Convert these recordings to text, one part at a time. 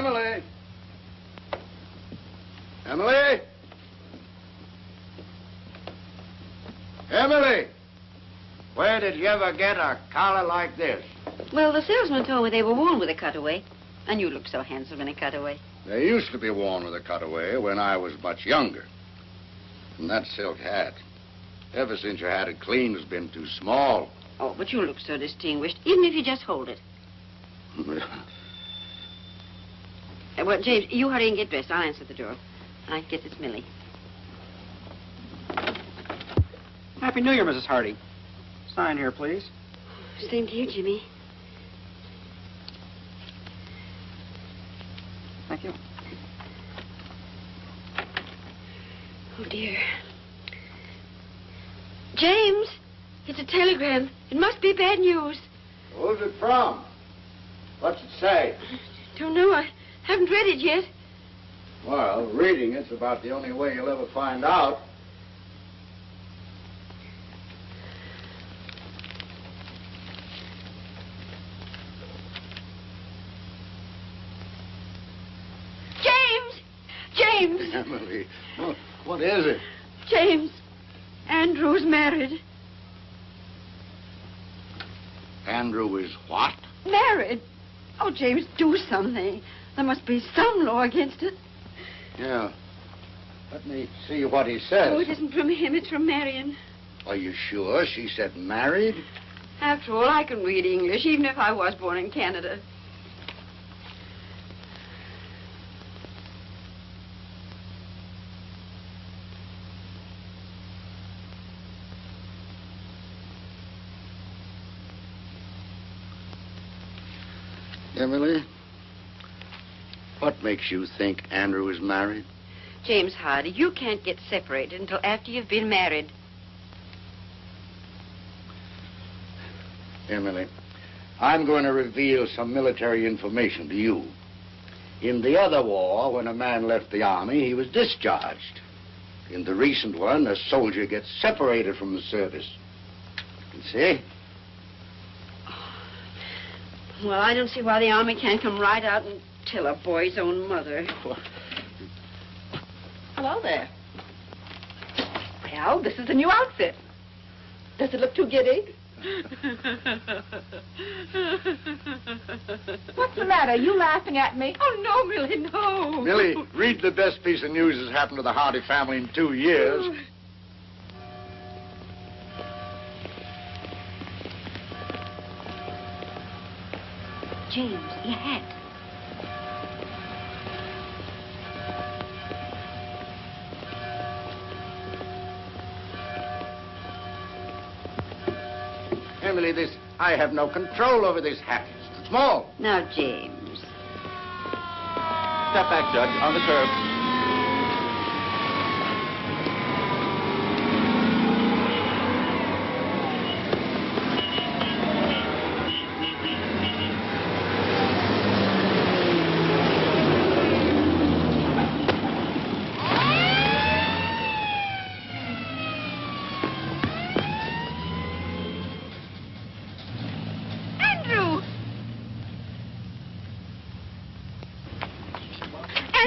Emily! Emily! Emily! Where did you ever get a collar like this? Well, the salesman told me they were worn with a cutaway. And you look so handsome in a cutaway. They used to be worn with a cutaway when I was much younger. And that silk hat, ever since you had it clean, has been too small. Oh, but you look so distinguished, even if you just hold it. Well, James, you hurry and get dressed. I'll answer the door. I guess it's Millie. Happy New Year, Mrs. Hardy. Sign here, please. Same to you, Jimmy. Thank you. Oh, dear. James, it's a telegram. It must be bad news. Who's it from? What's it say? Don't know. I haven't read it yet. Well, reading it's about the only way you'll ever find out. James! Emily, what is it? James, Andrew's married. Andrew is what? Married? Oh, James, do something. There must be some law against it. Yeah. Let me see what he says. Oh, it isn't from him, it's from Marion. Are you sure she said married? After all, I can read English, even if I was born in Canada. Emily, what makes you think Andrew is married? James Hardy, you can't get separated until after you've been married. Emily, I'm going to reveal some military information to you. In the other war, when a man left the army, he was discharged. In the recent one, a soldier gets separated from the service. You see? Well, I don't see why the Army can't come right out and tell a boy's own mother. Hello there. Well, this is the new outfit. Does it look too giddy? What's the matter? Are you laughing at me? Oh, no, Millie, no. Millie, read the best piece of news that's happened to the Hardy family in 2 years. James, your hat. Emily, I have no control over this hat. It's too small. Now, James. Step back, Judge, on the curb.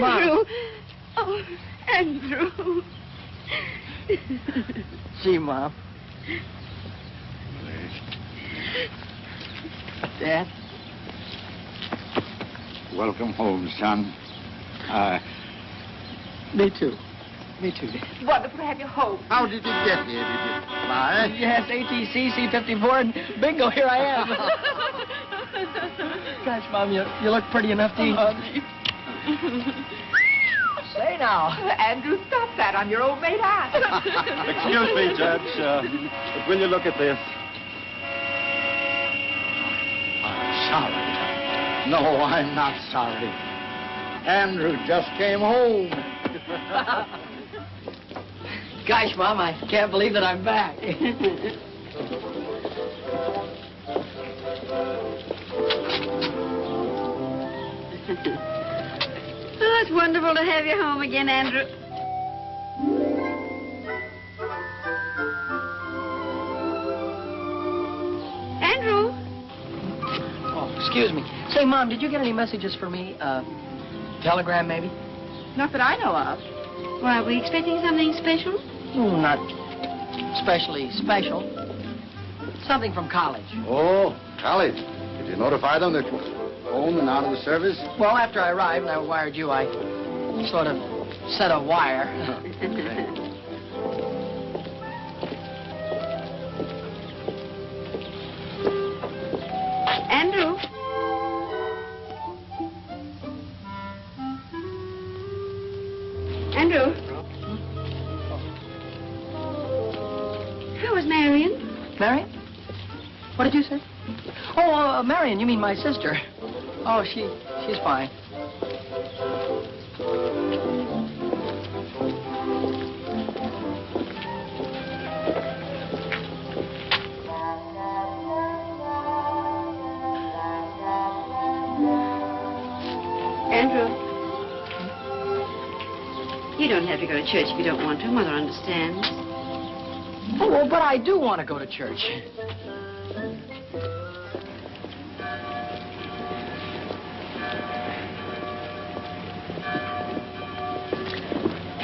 Andrew! Oh, Andrew. Gee, Mom. Dad? Welcome home, son. Me too. Me too, Dad. Wonderful to have you home. How did you get here? Did you fly? Yes, ATC, C-54, and bingo, here I am. Gosh, Mom, you look pretty enough to eat. Say now. Andrew, stop that. I'm your old mate, Aunt. Excuse me, Judge, but will you look at this? I'm sorry. No, I'm not sorry. Andrew just came home. Gosh, Mom, I can't believe that I'm back. Oh, it's wonderful to have you home again, Andrew. Andrew? Oh, excuse me. Say, Mom, did you get any messages for me? Telegram, maybe? Not that I know of. Why, are we expecting something special? Not especially special. Something from college. Oh, college. Did you notify them that you were home and out of the service? Well, after I arrived and I wired you, I sort of set a wire. Andrew? Andrew? How is Marion? Marion? What did you say? Oh, Marion, you mean my sister. Oh, she's fine. Andrew? You don't have to go to church if you don't want to. Mother understands. Oh, well, but I do want to go to church.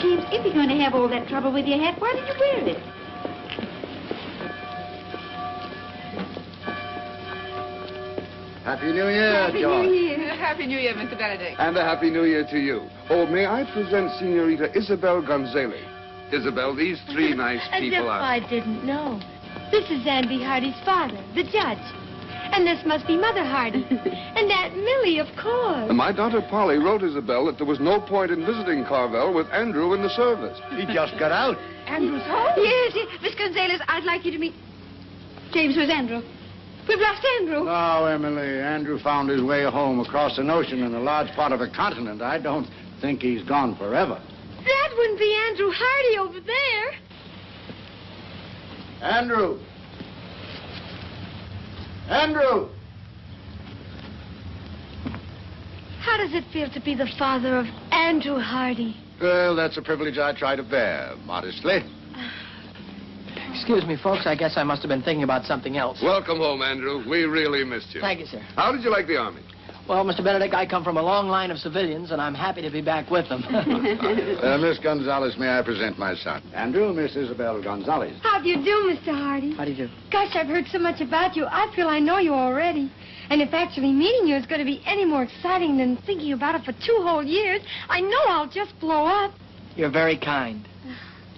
James, if you're going to have all that trouble with your hat, why did you wear it? Happy New Year, Happy George. New Year. Happy New Year, Mr. Benedict. And a Happy New Year to you. Oh, may I present Senorita Isabel Gonzalez? Isabel, these three nice As people if are... I didn't know. This is Andy Hardy's father, the judge. And this must be Mother Hardy. And Aunt Millie, of course. And my daughter Polly wrote Isabel that there was no point in visiting Carvel with Andrew in the service. He just got out. Andrew's home? Yes, Miss Gonzalez, I'd like you to meet... James, where's Andrew? We've lost Andrew. No, Emily. Andrew found his way home across an ocean in a large part of a continent. I don't think he's gone forever. That wouldn't be Andrew Hardy over there. Andrew! Andrew! How does it feel to be the father of Andrew Hardy? Well, that's a privilege I try to bear, modestly. Excuse me, folks. I guess I must have been thinking about something else. Welcome home, Andrew. We really missed you. Thank you, sir. How did you like the Army? Well, Mr. Benedict, I come from a long line of civilians, and I'm happy to be back with them. Miss Gonzalez, may I present my son? Andrew, Miss Isabel Gonzalez. How do you do, Mr. Hardy? How do you do? Gosh, I've heard so much about you. I feel I know you already. And if actually meeting you is going to be any more exciting than thinking about it for 2 whole years, I know I'll just blow up. You're very kind.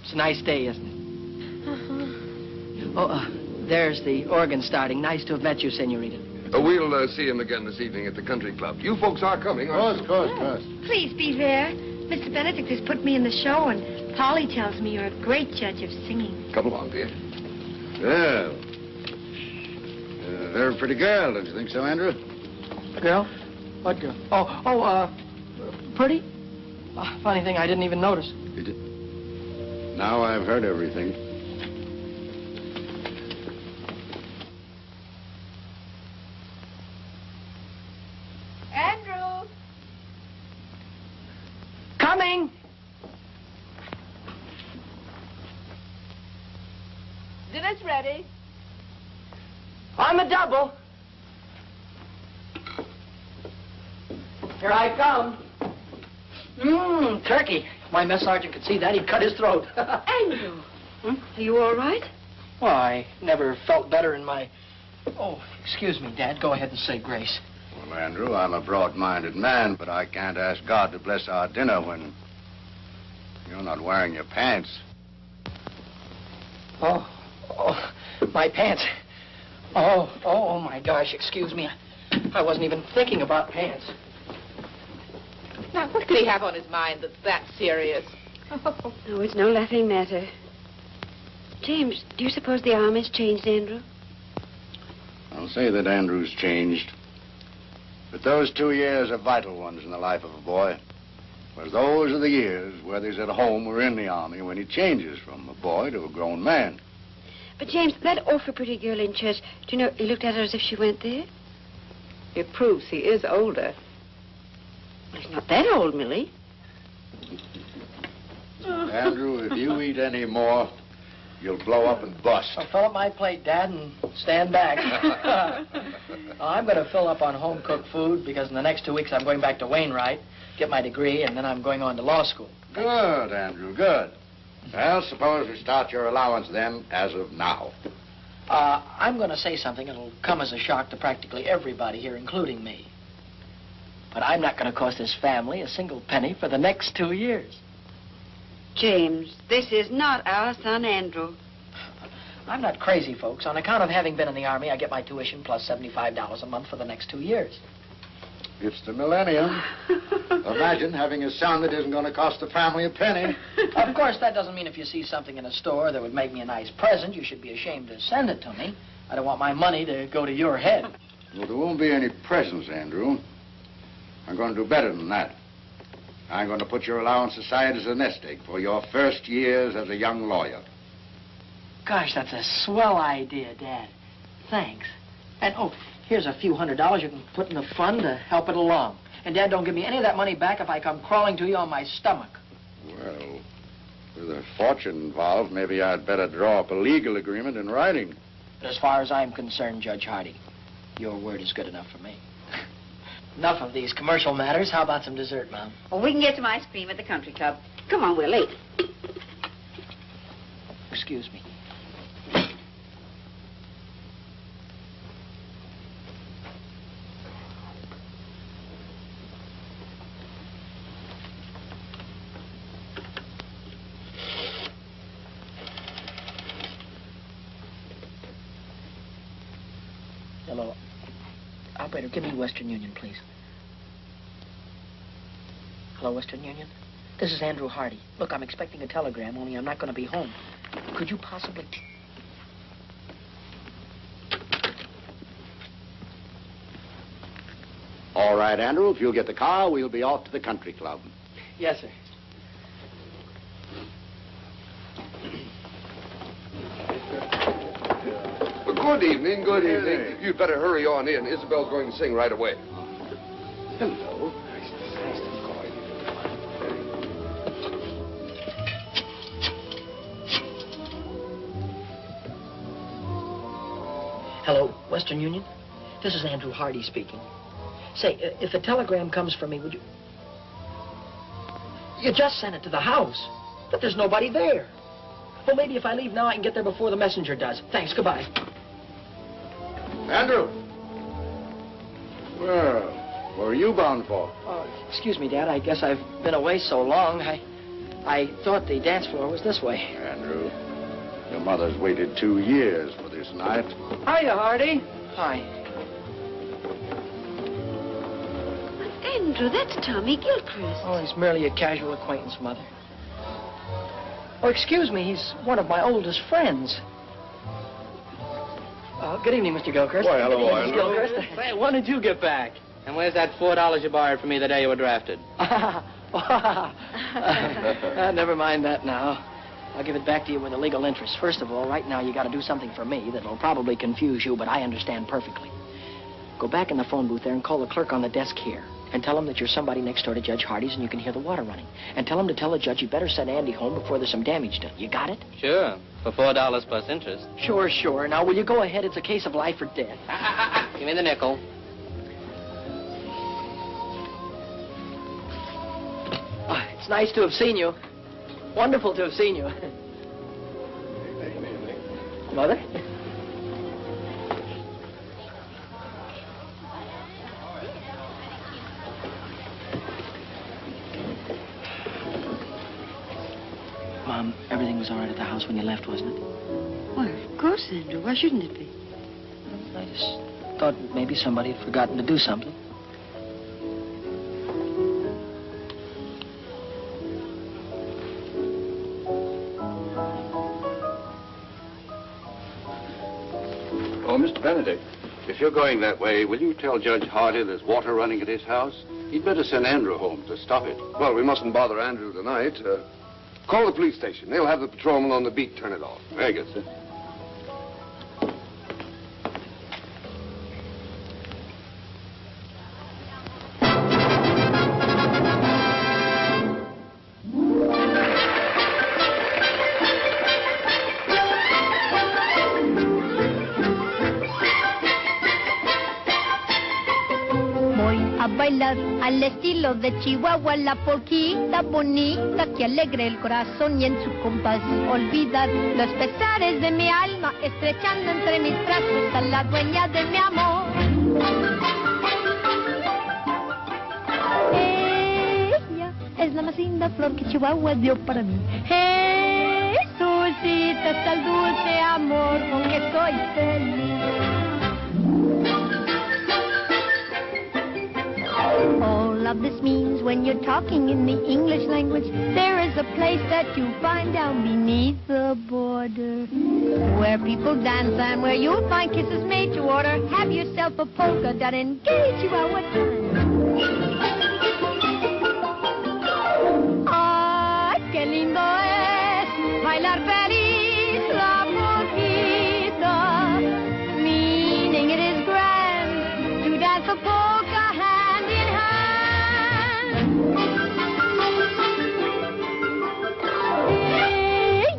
It's a nice day, isn't it? Oh, there's the organ starting. Nice to have met you, Senorita. We'll see him again this evening at the country club. You folks are coming, aren't you? Of course. Please be there. Mr. Benedict has put me in the show, and Polly tells me you're a great judge of singing. Come along, dear. Well, very pretty girl, don't you think so, Andrew? Girl? What girl? Pretty? Funny thing, I didn't even notice. You did? Now I've heard everything. Andrew! Coming! Dinner's ready. On the double. Here I come. Turkey. My mess sergeant could see that. He'd cut his throat. Andrew! Are you all right? Well, I never felt better in my... Oh, excuse me, Dad. Go ahead and say grace. Well, Andrew, I'm a broad-minded man, but I can't ask God to bless our dinner when you're not wearing your pants. Oh, my pants. Oh, my gosh, excuse me. I wasn't even thinking about pants. Now, what could he have on his mind that's that serious? Oh, it's no laughing matter. James, do you suppose the Army's changed Andrew? I'll say that Andrew's changed. But those 2 years are vital ones in the life of a boy. Whereas those are the years, whether he's at home or in the Army, when he changes from a boy to a grown man. But, James, that awful pretty girl in church, do you know, he looked at her as if she went there? It proves he is older. Well, he's not that old, Millie. Andrew, if you eat any more, you'll blow up and bust. I'll fill up my plate, Dad, and stand back. I'm going to fill up on home-cooked food because in the next 2 weeks I'm going back to Wainwright. get my degree, and then I'm going on to law school. Good, Andrew, good. Well, suppose we start your allowance then, as of now. I'm going to say something that'll come as a shock to practically everybody here, including me. But I'm not going to cost this family a single penny for the next 2 years. James, this is not our son, Andrew. I'm not crazy, folks. On account of having been in the Army, I get my tuition plus $75 a month for the next 2 years. It's the millennium. Imagine having a son that isn't going to cost the family a penny. Of course, that doesn't mean if you see something in a store that would make me a nice present, you should be ashamed to send it to me. I don't want my money to go to your head. Well, there won't be any presents, Andrew. I'm going to do better than that. I'm going to put your allowance aside as a nest egg for your first years as a young lawyer. Gosh, that's a swell idea, Dad. Thanks. And, oh, here's a few $100s you can put in the fund to help it along. And, Dad, don't give me any of that money back if I come crawling to you on my stomach. Well, with a fortune involved, maybe I'd better draw up a legal agreement in writing. But as far as I'm concerned, Judge Hardy, your word is good enough for me. Enough of these commercial matters. How about some dessert, Mom? Well, we can get some ice cream at the country club. Come on, we're late. Excuse me. Hello. Operator, give me Western Union, please. Hello, Western Union? This is Andrew Hardy. Look, I'm expecting a telegram, only I'm not going to be home. Could you possibly... All right, Andrew, if you'll get the car, we'll be off to the country club. Yes, sir. Good evening, good evening. You'd better hurry on in. Isabel's going to sing right away. Hello. Hello, Western Union? This is Andrew Hardy speaking. Say, if a telegram comes for me, would you... You just sent it to the house, but there's nobody there. Well, maybe if I leave now, I can get there before the messenger does. Thanks, goodbye. Andrew! Well, where are you bound for? Excuse me, Dad. I guess I've been away so long. I thought the dance floor was this way. Andrew, your mother's waited 2 years for this night. Hiya, Hardy. Hi. Andrew, that's Tommy Gilchrist. Oh, he's merely a casual acquaintance, Mother. Oh, excuse me. He's one of my oldest friends. Good evening, Mr. Gilchrist. Why, hello, Good evening, Mr. Andrew. Gilchrist. Say, when did you get back? And where's that $4 you borrowed from me the day you were drafted? Never mind that now. I'll give it back to you with a legal interest. First of all, right now you got to do something for me that'll probably confuse you, but I understand perfectly. Go back in the phone booth there and call the clerk on the desk here. And tell him that you're somebody next door to Judge Hardy's and you can hear the water running. And tell him to tell the judge you better send Andy home before there's some damage done. You got it? Sure, for $4 plus interest. Sure, sure. Now, will you go ahead? It's a case of life or death. Give me the nickel. It's nice to have seen you. Wonderful to have seen you. Mother? Mom, everything was all right at the house when you left, wasn't it? Well, of course, Andrew. Why shouldn't it be? I just thought maybe somebody had forgotten to do something. Oh, Mr. Benedict, if you're going that way, will you tell Judge Hardy there's water running at his house? He'd better send Andrew home to stop it. Well, we mustn't bother Andrew tonight. Call the police station. They'll have the patrolman on the beat turn it off. Very good, sir. bailar al estilo de Chihuahua, la polquita bonita que alegre el corazón y en su compás olvidar los pesares de mi alma, estrechando entre mis brazos a la dueña de mi amor. Ella es la más linda flor que Chihuahua dio para mí. Jesucita, está el dulce amor con que soy feliz. All of this means when you're talking in the English language, there is a place that you find down beneath the border, where people dance and where you'll find kisses made to order. Have yourself a polka dot and gauge you out what time. Ay, qué lindo es bailar feliz la polquita, meaning it is grand to dance a polka hand in hand.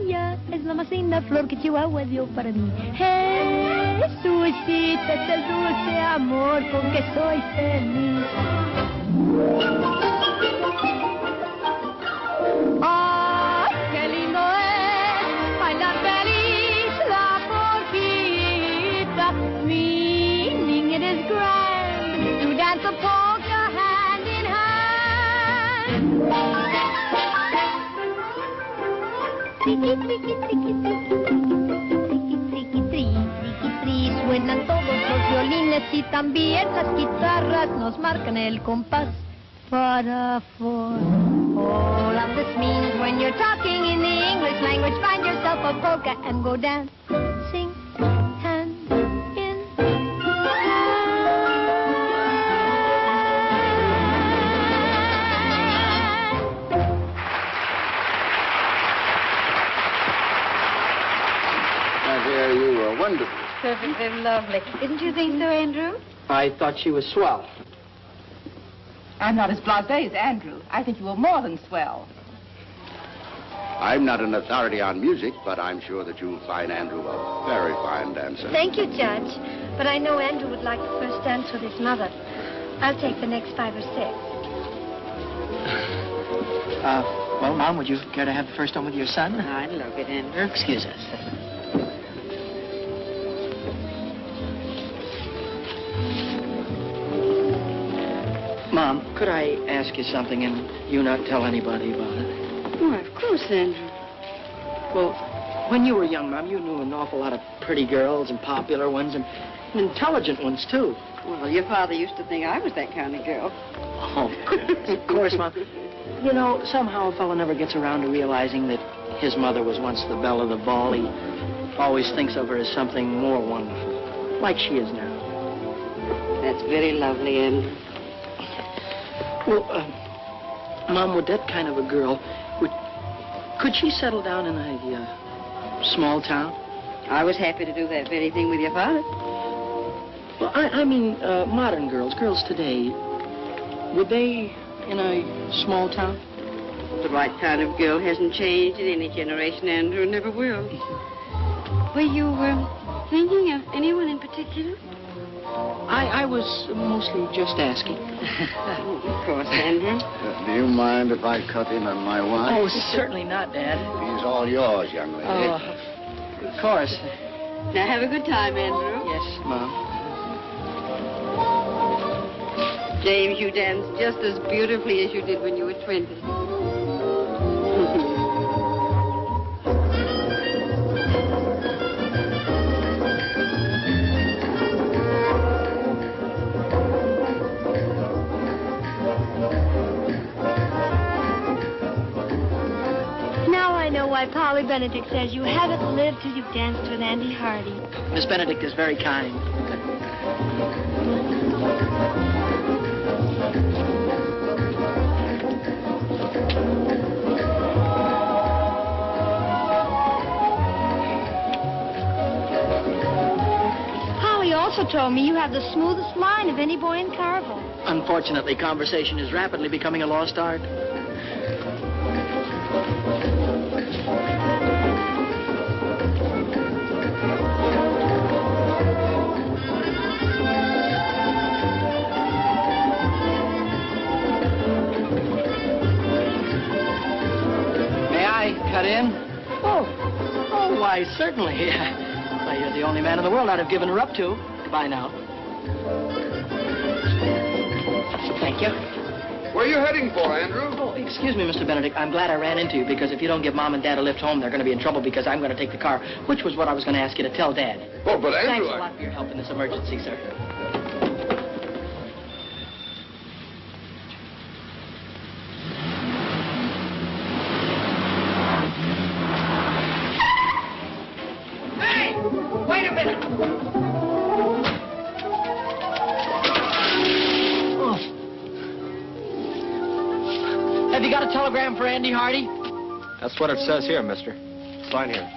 Ella es la más linda flor que Chihuahua dio para mí. Jesucita, es el dulce amor con que soy feliz. Ay, qué lindo es bailar feliz la polquita, meaning it is grand to dance a polka hand in hand. Triqui, triqui, triqui, triqui, triqui, triqui, triqui, tri, suenan todos los violines y también las guitarras nos marcan el compás para four. All of this means when you're talking in the English language, find yourself a polka and go dance, sing, hand in My dear, you were wonderful. Perfectly lovely. Didn't you think so, Andrew? I thought she was swell. I'm not as blasé as Andrew. I think you were more than swell. I'm not an authority on music, but I'm sure that you'll find Andrew a very fine dancer. Thank you, Judge. But I know Andrew would like the first dance with his mother. I'll take the next 5 or 6. Well, Mom, would you care to have the first one with your son? I'd love it, Andrew. Excuse us. Mom, could I ask you something and you not tell anybody about it? Why, of course, Andrew. Well, when you were young, Mom, you knew an awful lot of pretty girls and popular ones and intelligent ones, too. Well, your father used to think I was that kind of girl. Oh, goodness. Of course, Mom. You know, somehow a fellow never gets around to realizing that his mother was once the belle of the ball. He always thinks of her as something more wonderful, like she is now. That's very lovely, Andrew. Well, Mom, would that kind of a girl, could she settle down in a small town? I was happy to do that very thing with your father. Well, I mean, modern girls today, would they in a small town? The right kind of girl hasn't changed in any generation, Andrew, never will. Were you thinking of anyone in particular? I was mostly just asking. Of course, Andrew. Do you mind if I cut in on my wine? Oh, certainly not, Dad. He's all yours, young lady. Oh, of course. Now, have a good time, Andrew. Yes, Mom. James, you danced just as beautifully as you did when you were 20. Now I know why Polly Benedict says you haven't lived till you've danced with Andy Hardy. Miss Benedict is very kind. Polly also told me you have the smoothest mind of any boy in Carville. Unfortunately, conversation is rapidly becoming a lost art. Why, certainly. Why, you're the only man in the world I'd have given her up to by now. Thank you. Where are you heading for, Andrew? Oh, excuse me, Mr. Benedict. I'm glad I ran into you, because if you don't give Mom and Dad a lift home, they're going to be in trouble because I'm going to take the car, which was what I was going to ask you to tell Dad. Oh, but Andrew... Thanks a lot for your help in this emergency, sir. Hey! Wait a minute! Have you got a telegram for Andy Hardy? That's what it says here, mister. Sign here.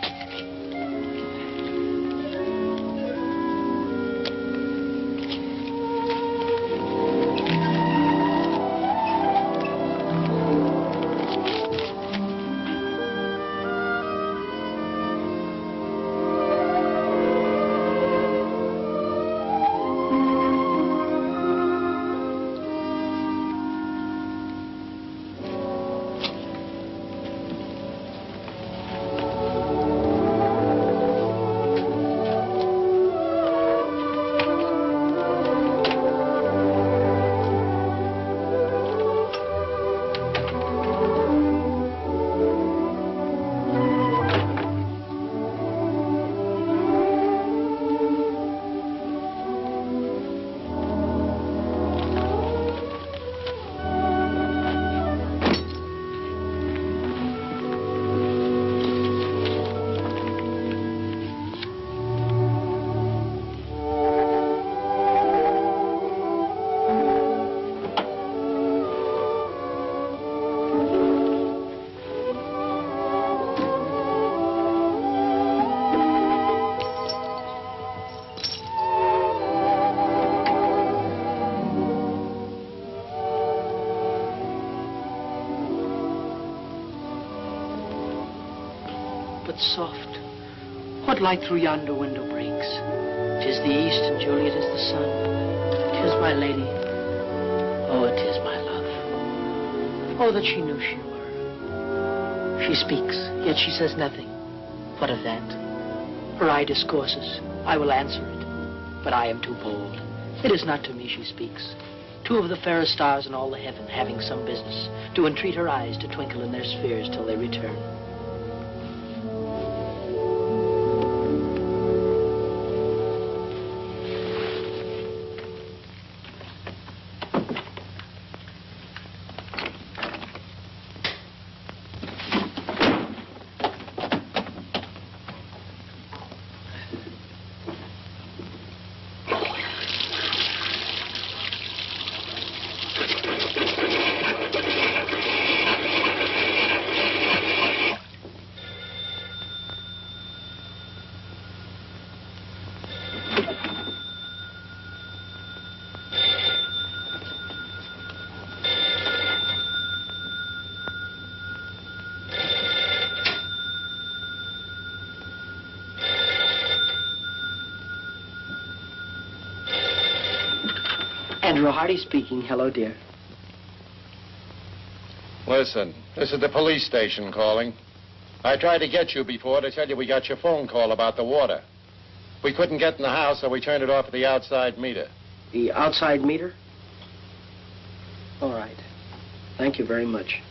But soft, what light through yonder window breaks? 'Tis the east, and Juliet is the sun. 'Tis my lady. Oh, it is my love. Oh, that she knew she were. She speaks, yet she says nothing. What of that? Her eye discourses. I will answer it, but I am too bold. It is not to me she speaks. Two of the fairest stars in all the heaven, having some business, do entreat her eyes to twinkle in their spheres till they return. Andrew Hardy speaking. Hello, dear. Listen, this is the police station calling. I tried to get you before to tell you we got your phone call about the water. We couldn't get in the house, so we turned it off at the outside meter. The outside meter? All right. Thank you very much.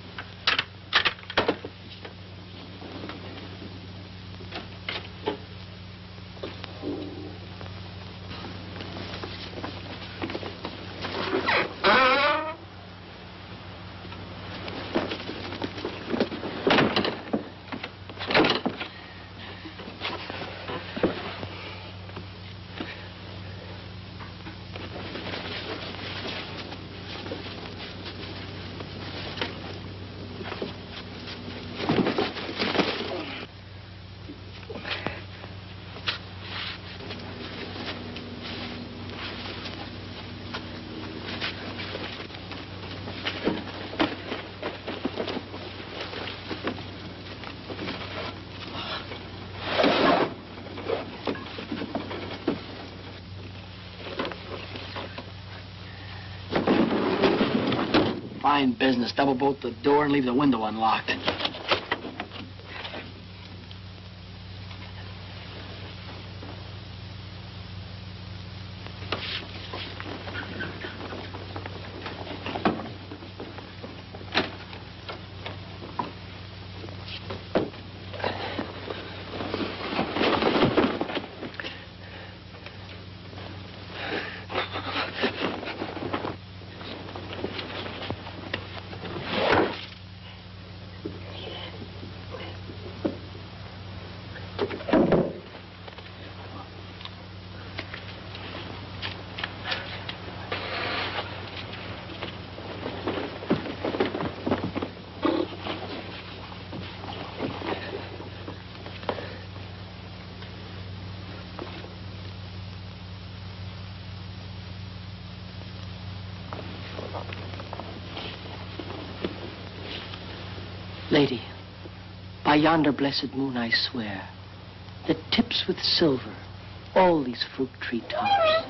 Fine business. Double bolt the door and leave the window unlocked. Lady, by yonder blessed moon I swear, that tips with silver all these fruit tree tops.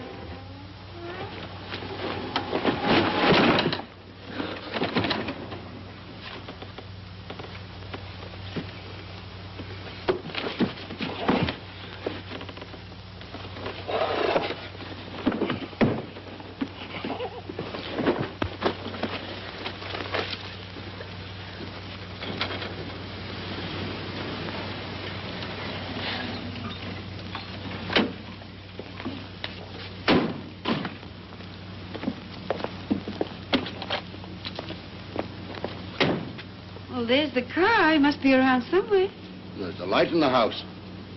Well, there's the car. He must be around somewhere. There's a light in the house.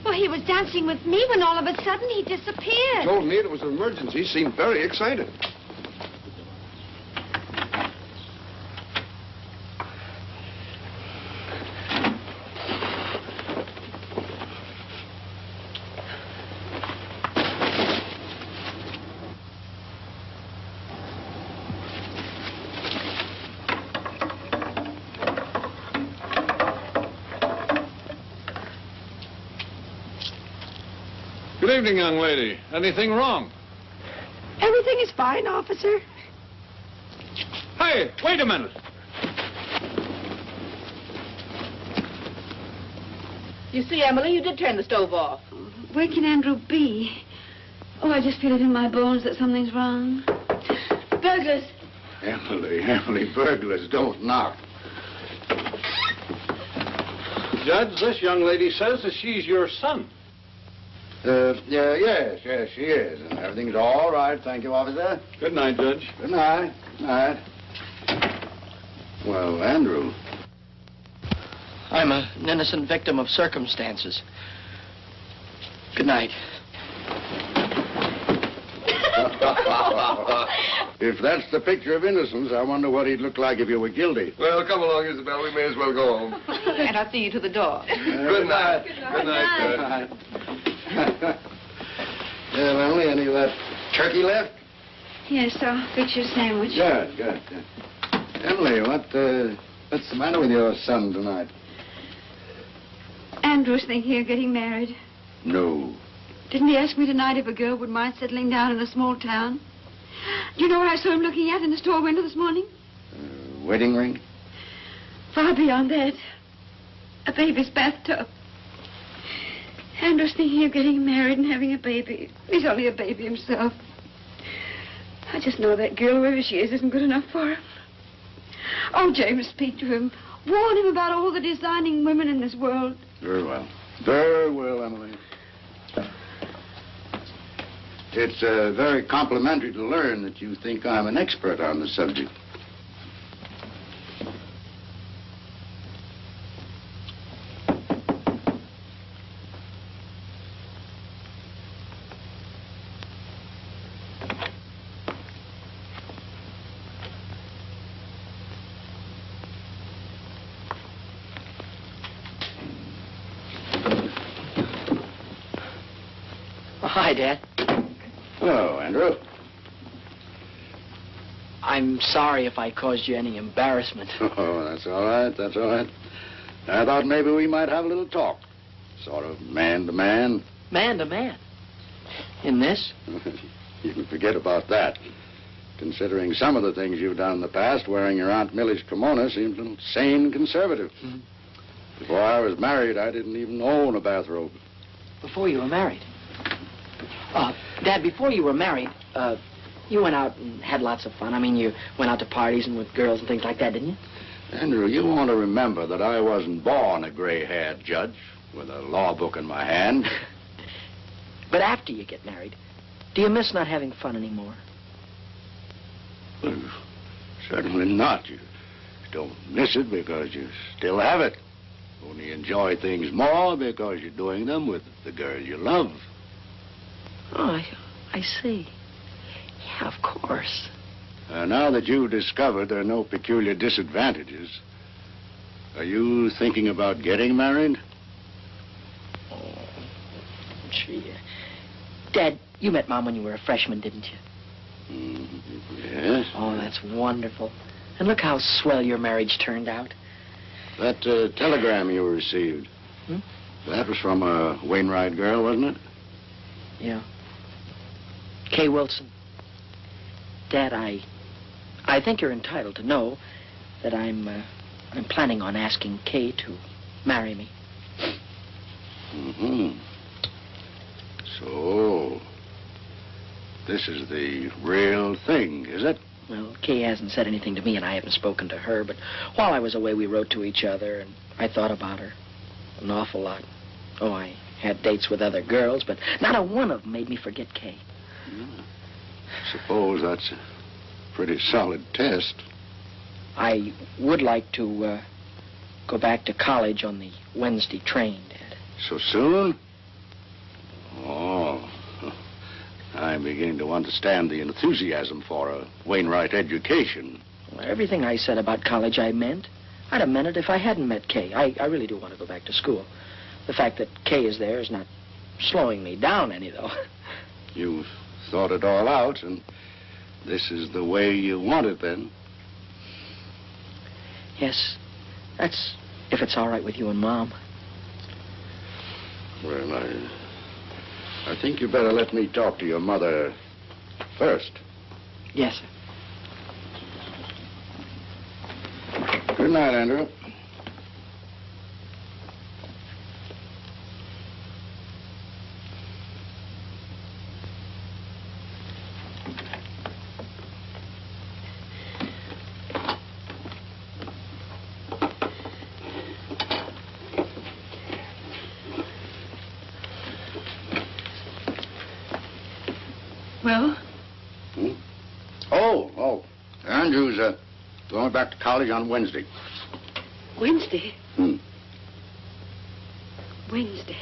Well, he was dancing with me when all of a sudden he disappeared. Told me it was an emergency. He seemed very excited. Good evening, young lady. Anything wrong? Everything is fine, officer. Hey, wait a minute. You see, Emily, you did turn the stove off. Where can Andrew be? Oh, I just feel it in my bones that something's wrong. Burglars. Emily, burglars don't knock. Judge, this young lady says that she's your son. Yes, she is. And everything's all right, thank you, officer. Good night, Judge. Good night. Night. Well, Andrew. I'm an innocent victim of circumstances. Good night. If that's the picture of innocence, I wonder what he'd look like if you were guilty. Well, come along, Isabel. We may as well go home. And I'll see you to the door. Good night. Good night. Well, Emily, any of that turkey left? Yes, I'll fix your sandwich. Good. Emily, what's the matter with your son tonight? Andrew's thinking of getting married. No. Didn't he ask me tonight if a girl would mind settling down in a small town? Do you know what I saw him looking at in the store window this morning? Wedding ring? Far beyond that. A baby's bathtub. Andrew's thinking of getting married and having a baby. He's only a baby himself. I just know that girl, wherever she is, isn't good enough for him. Oh, James, speak to him. Warn him about all the designing women in this world. Very well. Very well, Emily. It's very complimentary to learn that you think I'm an expert on the subject. Hi, Dad. Hello, Andrew. I'm sorry if I caused you any embarrassment. Oh, that's all right. I thought maybe we might have a little talk. Sort of man to man. Man to man? In this? You can forget about that. Considering some of the things you've done in the past, wearing your Aunt Millie's kimono seems a little sane and conservative. Mm-hmm. Before I was married, I didn't even own a bathrobe. Before you were married? Dad, before you were married, you went out and had lots of fun. I mean, you went out to parties and with girls and things like that, didn't you? Andrew, you want to remember that I wasn't born a gray-haired judge with a law book in my hand. But after you get married, do you miss not having fun anymore? Well, certainly not. You don't miss it because you still have it. Only enjoy things more because you're doing them with the girl you love. Oh, I see. Yeah, of course. Now that you've discovered there are no peculiar disadvantages, are you thinking about getting married? Oh, gee. Dad, you met Mom when you were a freshman, didn't you? Yes. Oh, that's wonderful. And look how swell your marriage turned out. That telegram you received, that was from a Wainwright girl, wasn't it? Yeah. Kay Wilson. Dad, I think you're entitled to know that I'm planning on asking Kay to marry me. Mm-hmm. So, this is the real thing, is it? Well, Kay hasn't said anything to me, and I haven't spoken to her, but while I was away, we wrote to each other, and I thought about her an awful lot. Oh, I had dates with other girls, but not a one of them made me forget Kay. Suppose that's a pretty solid test. I would like to go back to college on the Wednesday train, Dad. So soon? Oh, I'm beginning to understand the enthusiasm for a Wainwright education. Well, everything I said about college I meant. I'd have meant it if I hadn't met Kay. I really do want to go back to school. The fact that Kay is there is not slowing me down any, though. You've thought it all out, and this is the way you want it, then? Yes, that's if it's all right with you and Mom. Well, I think you better let me talk to your mother first. Yes, sir. Good night, Andrew. Well? Oh. Andrew's going back to college on Wednesday. Wednesday? Wednesday.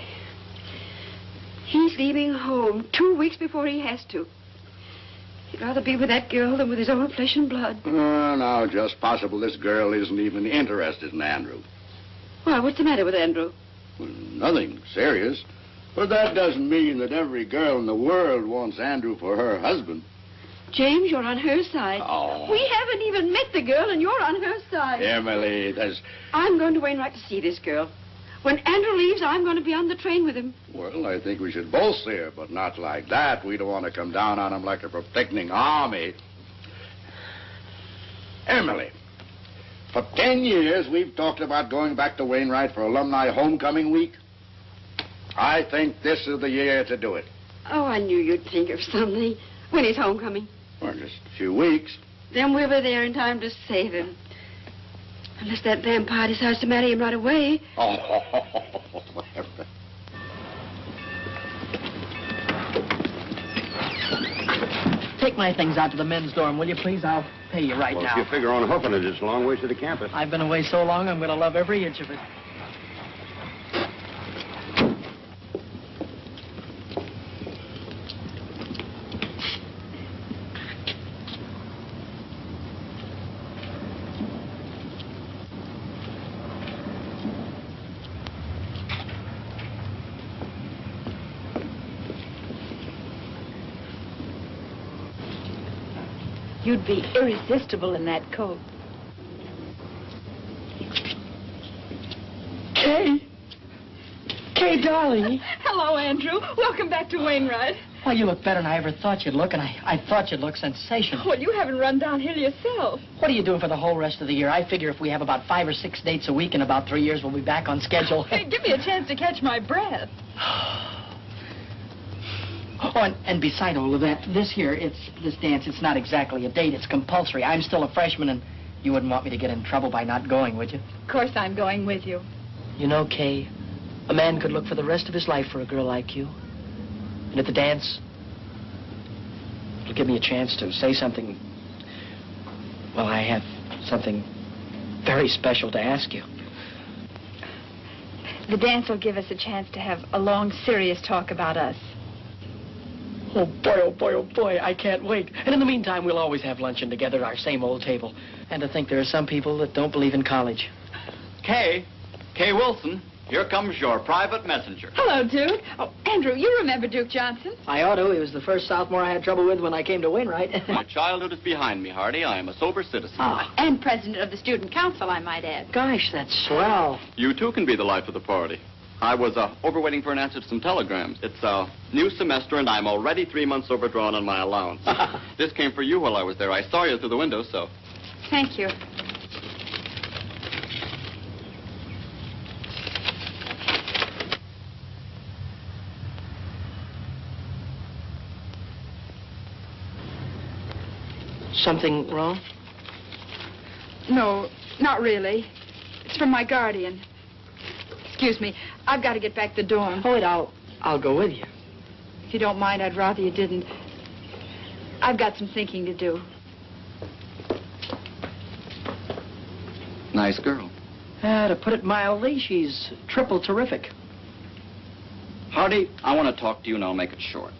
He's leaving home 2 weeks before he has to. He'd rather be with that girl than with his own flesh and blood. Now, just possible this girl isn't even interested in Andrew. Well, what's the matter with Andrew? Well, nothing serious. But that doesn't mean that every girl in the world wants Andrew for her husband. James, you're on her side. Oh. We haven't even met the girl, and you're on her side. Emily, there's... I'm going to Wainwright to see this girl. When Andrew leaves, I'm going to be on the train with him. Well, I think we should both see her, but not like that. We don't want to come down on him like a protecting army. Emily, for 10 years, we've talked about going back to Wainwright for alumni homecoming week. I think this is the year to do it. Oh, I knew you'd think of something. When is homecoming? Well, just a few weeks. Then we'll be there in time to save him. Unless that vampire decides to marry him right away. Oh, Take my things out to the men's dorm, will you, please? I'll pay you right Well, now. if you figure on hoofing it, it's a long ways to the campus. I've been away so long, I'm going to love every inch of it. You'd be irresistible in that coat. Kay, darling. Hello, Andrew. Welcome back to Wainwright. Why, you look better than I ever thought you'd look, and I thought you'd look sensational. Well, you haven't run downhill yourself. What are you doing for the whole rest of the year? I figure if we have about 5 or 6 dates a week in about 3 years, we'll be back on schedule. Hey, give me a chance to catch my breath. Oh, and beside all of that, this dance, it's not exactly a date. It's compulsory. I'm still a freshman, and you wouldn't want me to get in trouble by not going, would you? Of course I'm going with you. You know, Kay, a man could look for the rest of his life for a girl like you. And at the dance, it'll give me a chance to say something. Well, I have something very special to ask you. The dance will give us a chance to have a long, serious talk about us. Oh, boy, oh, boy, oh, boy, I can't wait. And in the meantime, we'll always have luncheon together at our same old table. And to think there are some people that don't believe in college. Kay Wilson, here comes your private messenger. Hello, Duke. Oh, Andrew, you remember Duke Johnson? I ought to. He was the first sophomore I had trouble with when I came to Wainwright. My childhood is behind me, Hardy. I am a sober citizen. And president of the student council, I might add. Gosh, that's swell. You, too, can be the life of the party. I was overwaiting for an answer to some telegrams. It's a new semester, and I'm already 3 months overdrawn on my allowance. This came for you while I was there. I saw you through the window, so... Thank you. Something wrong? No, not really. It's from my guardian. Excuse me, I've got to get back to the dorm. Oh, wait, I'll go with you. If you don't mind, I'd rather you didn't. I've got some thinking to do. Nice girl. To put it mildly, she's triple terrific. Hardy, I want to talk to you, and I'll make it short.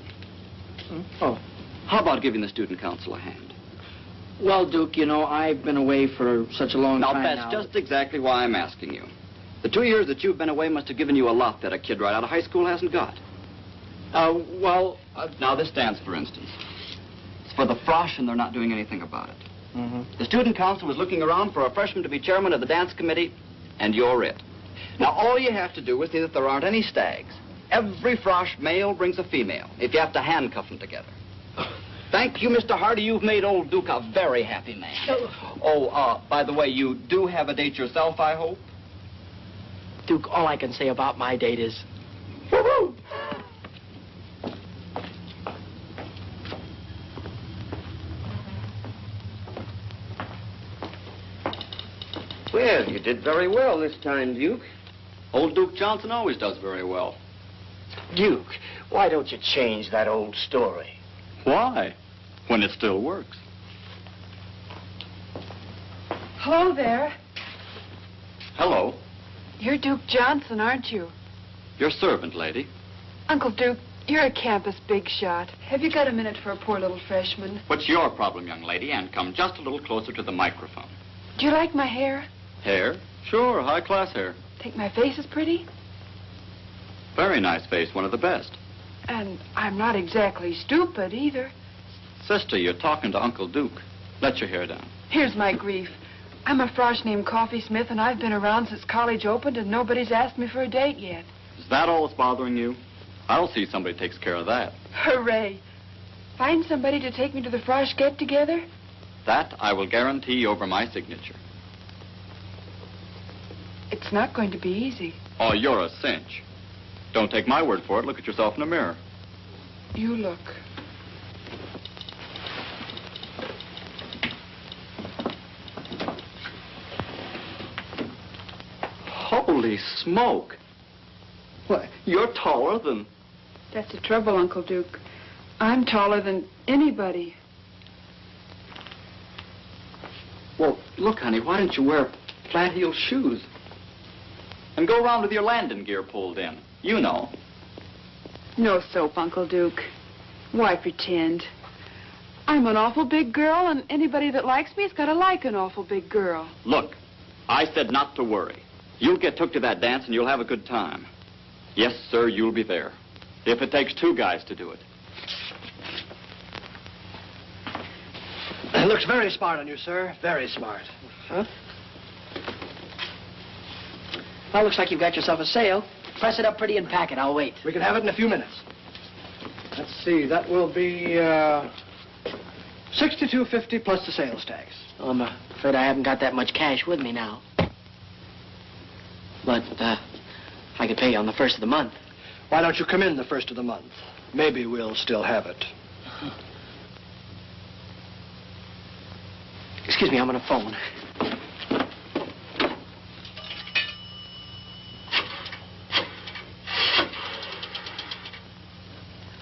Oh. How about giving the student council a hand? Well, Duke, you know, I've been away for such a long time Now, that's just exactly why I'm asking you. The 2 years that you've been away must have given you a lot that a kid right out of high school hasn't got. Now, this dance, for instance. It's for the Frosh, and they're not doing anything about it. Mm-hmm. The student council was looking around for a freshman to be chairman of the dance committee, and you're it. Now, all you have to do is see that there aren't any stags. Every Frosh male brings a female, if you have to handcuff them together. Thank you, Mr. Hardy. You've made old Duke a very happy man. Oh, by the way, you do have a date yourself, I hope? Duke, all I can say about my date is... Woo-hoo! Well, you did very well this time, Duke. Old Duke Johnson always does very well. Duke, why don't you change that old story? Why? When it still works. Hello there. Hello. You're Duke Johnson, aren't you? Your servant, lady. Uncle Duke, you're a campus big shot. Have you got a minute for a poor little freshman? What's your problem, young lady? And come just a little closer to the microphone. Do you like my hair? Hair? Sure, high-class hair. Think my face is pretty? Very nice face, one of the best. And I'm not exactly stupid either. Sister, you're talking to Uncle Duke. Let your hair down. Here's my grief. I'm a Frosh named Coffee Smith, and I've been around since college opened, and nobody's asked me for a date yet. Is that all that's bothering you? I'll see somebody takes care of that. Hooray. Find somebody to take me to the Frosh get-together? That I will guarantee over my signature. It's not going to be easy. Oh, you're a cinch. Don't take my word for it. Look at yourself in the mirror. You look. Holy smoke. Why, you're taller than... That's the trouble, Uncle Duke. I'm taller than anybody. Well, look, honey, why don't you wear flat-heeled shoes? And go around with your landing gear pulled in. You know. No soap, Uncle Duke. Why pretend? I'm an awful big girl, and anybody that likes me has got to like an awful big girl. Look, I said not to worry. You'll get took to that dance and you'll have a good time. Yes, sir, you'll be there. If it takes 2 guys to do it. It looks very smart on you, sir. Very smart. Huh? Well, looks like you've got yourself a sale. Press it up pretty and pack it. I'll wait. We can have it in a few minutes. Let's see. That will be $62.50 plus the sales tax. Oh, I'm afraid I haven't got that much cash with me now. But I could pay you on the 1st of the month. Why don't you come in the 1st of the month? Maybe we'll still have it. Excuse me, I'm on a phone.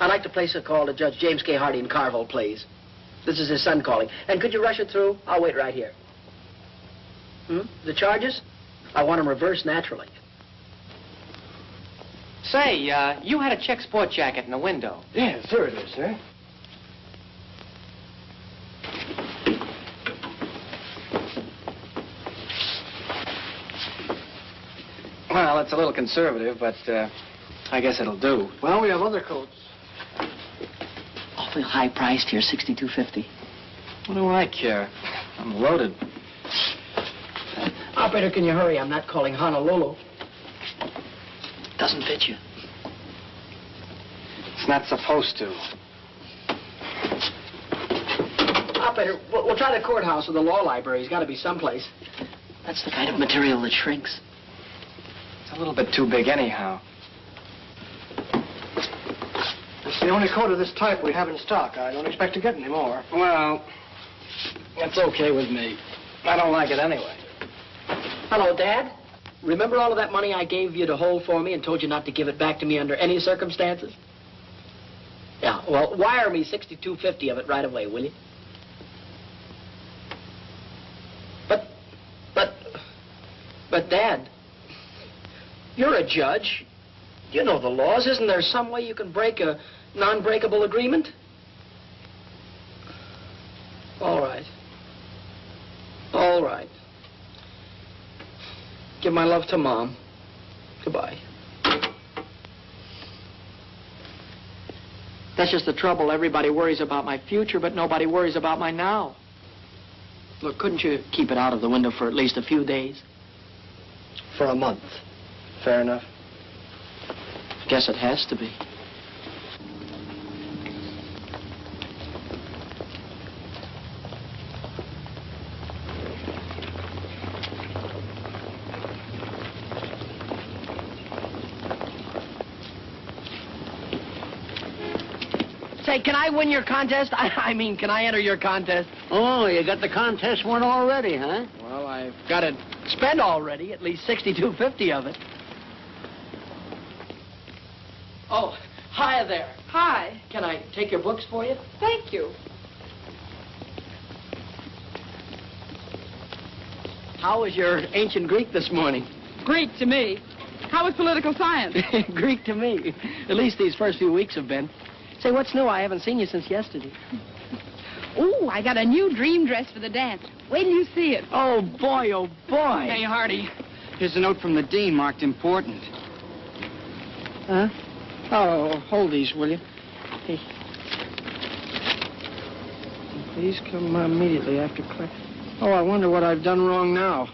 I'd like to place a call to Judge James K. Hardy in Carville, please. This is his son calling. And could you rush it through? I'll wait right here. The charges? I want them reversed naturally. Say, you had a check sport jacket in the window. Yes, here it is, sir. Well, it's a little conservative, but I guess it'll do. Well, we have other other coats? Awfully high priced here, $62.50. What do I care? I'm loaded. Operator, can you hurry? I'm not calling Honolulu. Doesn't fit you. It's not supposed to. Operator, we'll try the courthouse or the law library. He's got to be someplace. That's the kind of material that shrinks. It's a little bit too big anyhow. It's the only coat of this type we have in stock. I don't expect to get any more. Well, That's okay with me. I don't like it anyway. hello, Dad. Remember all of that money I gave you to hold for me and told you not to give it back to me under any circumstances? Yeah, well, wire me $62.50 of it right away, will you? But, Dad, you're a judge. You know the laws. Isn't there some way you can break a non-breakable agreement? All right. All right. Give my love to Mom. Goodbye. That's just the trouble. Everybody worries about my future, but nobody worries about my now. Look, couldn't you keep it out of the window for at least a few days? For a month. Fair enough. Guess it has to be. Say, can I win your contest? I mean, can I enter your contest? Oh, you got the contest won already, huh? Well, I've got it spent already, at least $62.50 of it. Oh, hi there. Hi. Can I take your books for you? Thank you. How was your ancient Greek this morning? Greek to me. How was political science? Greek to me. At least these first few weeks have been. Say, what's new? I haven't seen you since yesterday. Ooh, I got a new dream dress for the dance. Wait till you see it. Oh, boy, oh, boy. Hey, Hardy, here's a note from the dean marked important. Huh? Oh, hold these, will you? Hey. Please come immediately after class. Oh, I wonder what I've done wrong now.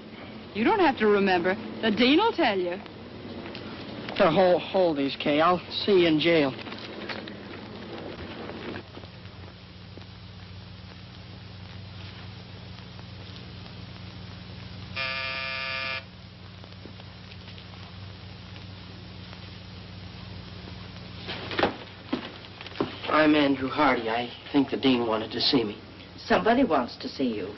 You don't have to remember. The dean will tell you. Hold these, Kay. I'll see you in jail. I'm Andrew Hardy. I think the dean wanted to see me. Somebody wants to see you.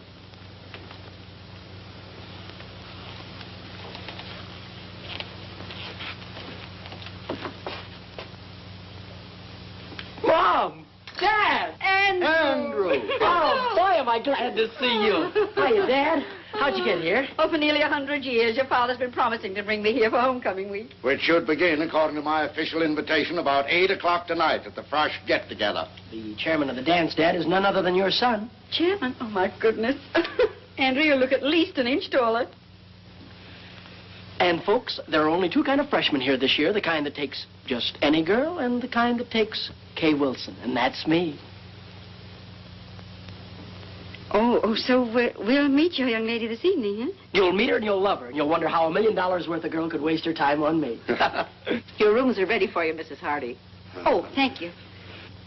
Mom! Dad! Andrew! Oh, boy, am I glad to see you. Hiya, Dad. How'd you get here? Oh, for nearly 100 years. Your father's been promising to bring me here for homecoming week. Which should begin, according to my official invitation, about 8 o'clock tonight at the Frosh get-together. The chairman of the dance, Dad, is none other than your son. Chairman? Oh, my goodness. Andrew, you look at least an inch taller. And, folks, there are only two kind of freshmen here this year, the kind that takes just any girl and the kind that takes Kay Wilson, and that's me. Oh, so we'll meet your young lady this evening, huh? You'll meet her and you'll love her, and you'll wonder how $1 million worth of girl could waste her time on me. Your rooms are ready for you, Mrs. Hardy. Oh, thank you.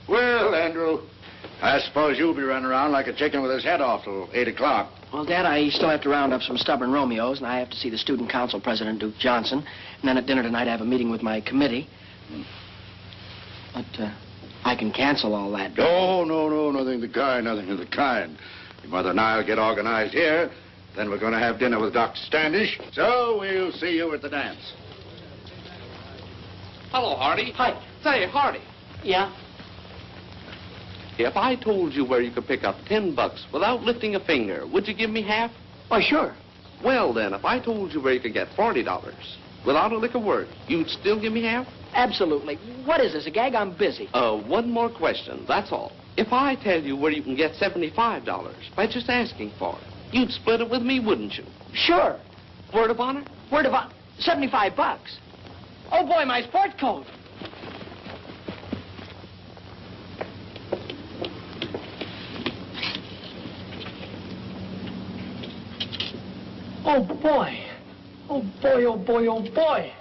Well, Andrew, I suppose you'll be running around like a chicken with his head off till 8 o'clock. Well, Dad, I still have to round up some stubborn Romeos, and I have to see the student council president, Duke Johnson. And then at dinner tonight, I have a meeting with my committee. But I can cancel all that. Oh, no, nothing of the kind, nothing of the kind. Your mother and I will get organized here. Then we're going to have dinner with Dr. Standish. So we'll see you at the dance. Hello, Hardy. Hi. Say, Hardy, Yeah? if I told you where you could pick up $10 without lifting a finger, would you give me half? Oh, sure. Well, then, if I told you where you could get $40 without a lick of work, you'd still give me half? Absolutely. What is this, a gag? I'm busy. One more question, that's all. If I tell you where you can get $75 by just asking for it, you'd split it with me, wouldn't you? Sure. Word of honor? Word of honor. $75. Oh, boy, my sport coat. Oh, boy. Oh, boy, oh, boy, oh, boy.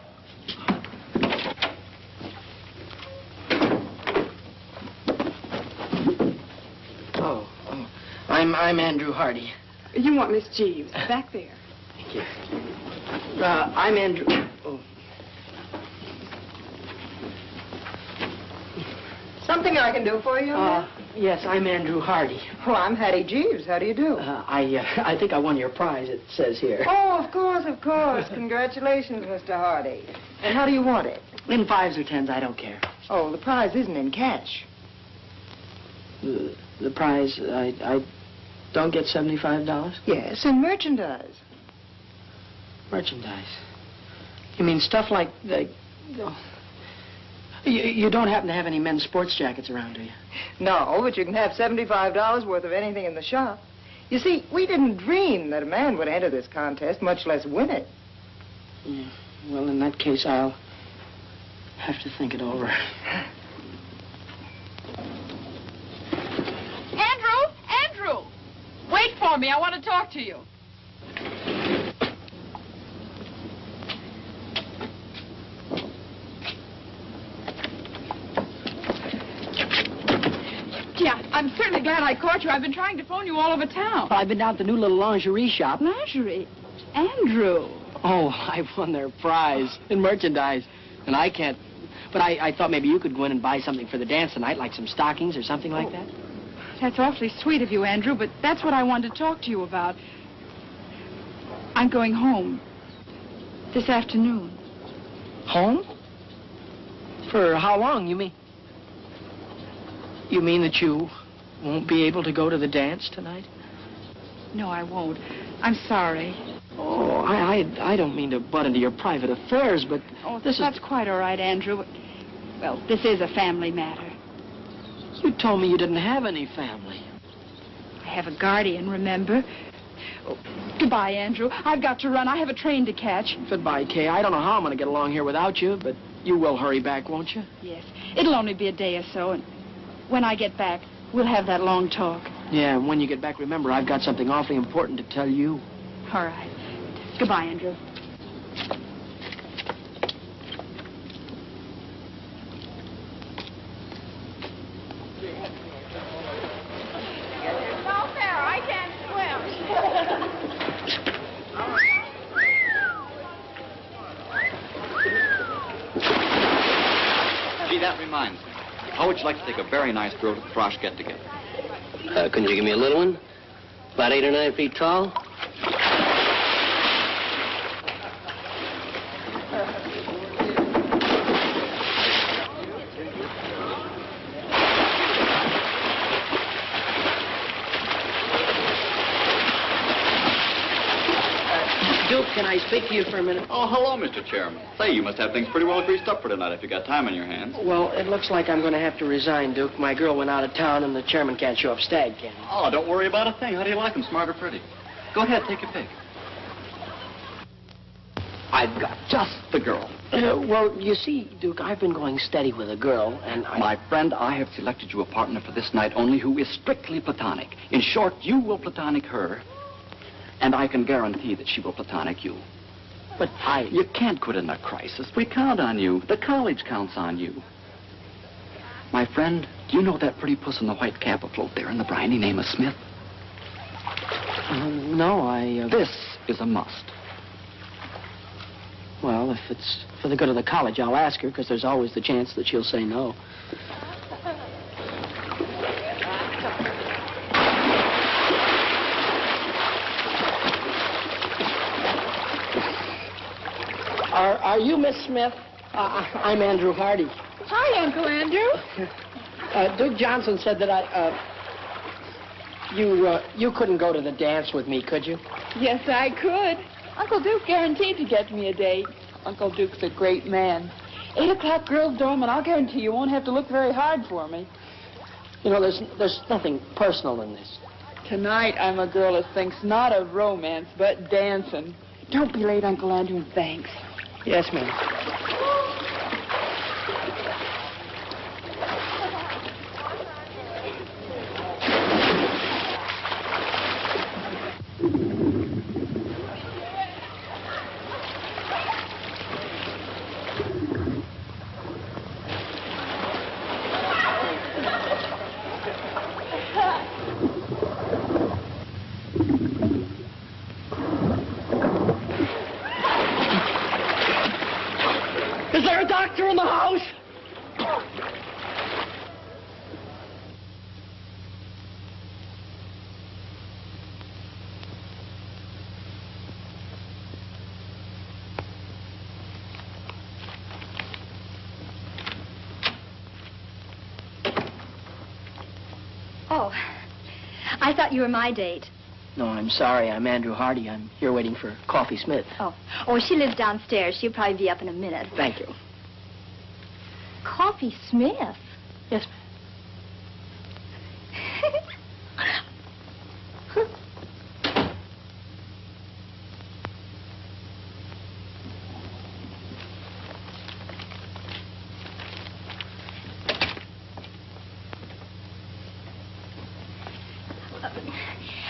Oh. I'm Andrew Hardy. You want Miss Jeeves, back there. Thank you. I'm Andrew... Oh. Something I can do for you, ma'am? Yes, I'm Andrew Hardy. Well, I'm Hattie Jeeves. How do you do? I think I won your prize, it says here. Oh, of course, of course. Congratulations, Mr. Hardy. And how do you want it? In 5s or 10s, I don't care. Oh, the prize isn't in cash. The prize, I don't get $75? Yes, in merchandise. Merchandise? You mean stuff like the... You don't happen to have any men's sports jackets around, do you? No, but you can have $75 worth of anything in the shop. You see, we didn't dream that a man would enter this contest, much less win it. Yeah. Well, in that case, I'll have to think it over. Andrew! Wait for me. I want to talk to you. Yeah, I'm certainly glad I caught you. I've been trying to phone you all over town. Well, I've been down to the new little lingerie shop. Lingerie? Andrew. Oh, I won their prize in merchandise. And I can't... But I thought maybe you could go in and buy something for the dance tonight, like some stockings or something like that. That's awfully sweet of you, Andrew, but that's what I wanted to talk to you about. I'm going home this afternoon. Home? For how long, you mean? You mean that you won't be able to go to the dance tonight? No, I won't. I'm sorry. Oh, I don't mean to butt into your private affairs, but that's quite all right, Andrew. But, well, this is a family matter. You told me you didn't have any family. I have a guardian, remember? Oh, goodbye, Andrew. I've got to run. I have a train to catch. Goodbye, Kay. I don't know how I'm going to get along here without you, but you will hurry back, won't you? Yes. It'll only be a day or so, and when I get back, we'll have that long talk. Yeah, and when you get back, remember, I've got something awfully important to tell you. All right. Goodbye, Andrew. No fair. I can't swim. Gee, that reminds me. How would you like to take a very nice girl to the Frosh get-together? Couldn't you give me a little one? About 8 or 9 feet tall? Duke, can I speak to you for a minute? Oh, hello, Mr. Chairman. Say, you must have things pretty well greased up for tonight if you got time on your hands. Well, it looks like I'm going to have to resign, Duke. My girl went out of town, and the chairman can't show up stag candy. Oh, don't worry about a thing. How do you like them, smart or pretty? Go ahead, take your pick. I've got just the girl. Well, you see, Duke, I've been going steady with a girl, and My friend, I have selected you a partner for this night only who is strictly platonic. In short, you will platonic her, and I can guarantee that she will platonic you. But You can't quit in a crisis. We count on you. The college counts on you. My friend, do you know that pretty puss in the white cap afloat there in the briny name of Smith? No, This is a must. Well, if it's for the good of the college, I'll ask her, because there's always the chance that she'll say no. Are you Miss Smith? I'm Andrew Hardy. Hi, Uncle Andrew. Duke Johnson said that you couldn't go to the dance with me, could you? Yes, I could. Uncle Duke guaranteed to get me a date. Uncle Duke's a great man. 8 o'clock girls' dorm, and I'll guarantee you won't have to look very hard for me. You know, there's nothing personal in this. Tonight, I'm a girl who thinks not of romance, but dancing. Don't be late, Uncle Andrew, and thanks. Yes, ma'am. Oh, I thought you were my date. No, I'm sorry. I'm Andrew Hardy. I'm here waiting for Coffee Smith. Oh, she lives downstairs. She'll probably be up in a minute. Thank you. Coffee Smith? Yes,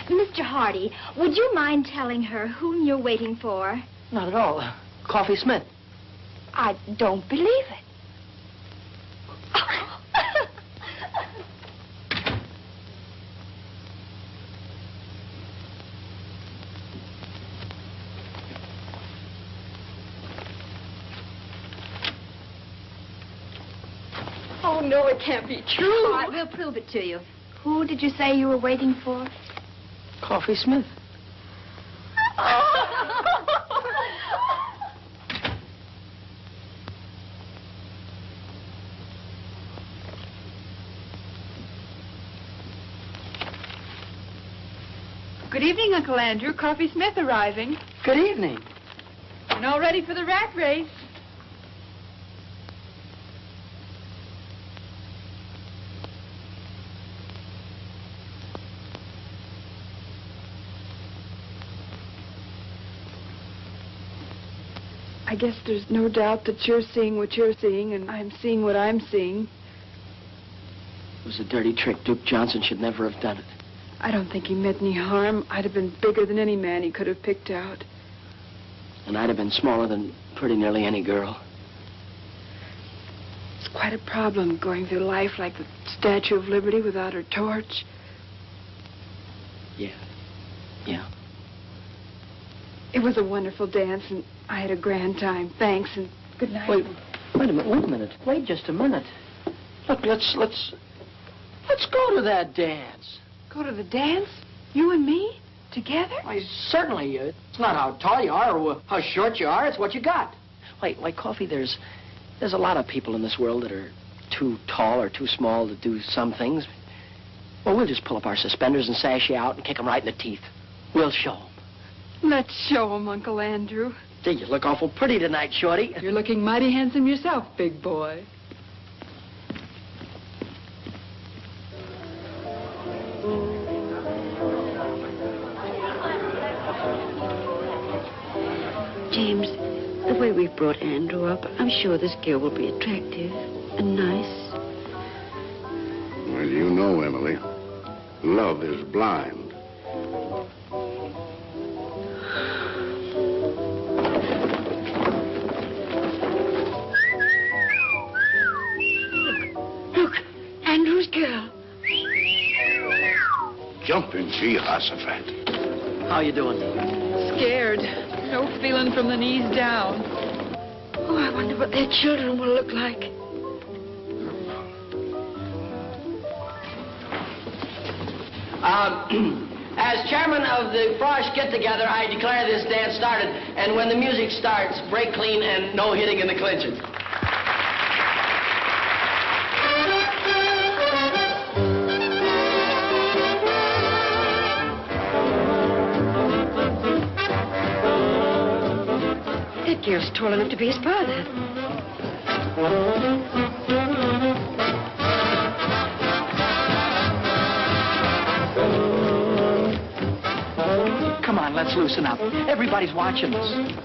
Mr. Hardy, would you mind telling her whom you're waiting for? not at all. Coffee Smith. I don't believe it. Oh, no, it can't be true. All right, we'll prove it to you. Who did you say you were waiting for? Coffee Smith. Good evening, Uncle Andrew. Coffee Smith arriving. Good evening. And all ready for the rat race. I guess there's no doubt that you're seeing what you're seeing, and I'm seeing what I'm seeing. It was a dirty trick. Duke Johnson should never have done it. I don't think he meant any harm. I'd have been bigger than any man he could have picked out. And I'd have been smaller than pretty nearly any girl. It's quite a problem going through life like the Statue of Liberty without her torch. Yeah. Yeah. It was a wonderful dance, and I had a grand time. Thanks, and good night. Wait a minute. Wait just a minute. Look, let's go to that dance. Go to the dance? You and me? Together? Why, certainly. It's not how tall you are or how short you are. It's what you got. Why, Coffee, there's a lot of people in this world that are too tall or too small to do some things. Well, we'll just pull up our suspenders and sash you out and kick them right in the teeth. We'll show them. Let's show 'em, Uncle Andrew. Gee, you look awful pretty tonight, Shorty. You're looking mighty handsome yourself, big boy. James, the way we've brought Andrew up, I'm sure this girl will be attractive and nice. Well, you know, Emily, love is blind. Look, Andrew's girl. Jumping Jehoshaphat. How you doing? Scared. No feeling from the knees down. Oh, I wonder what their children will look like. As chairman of the Frosh get-together, I declare this dance started. And when the music starts, break clean and no hitting in the clincher. That girl's tall enough to be his father. Come on, let's loosen up. Everybody's watching us.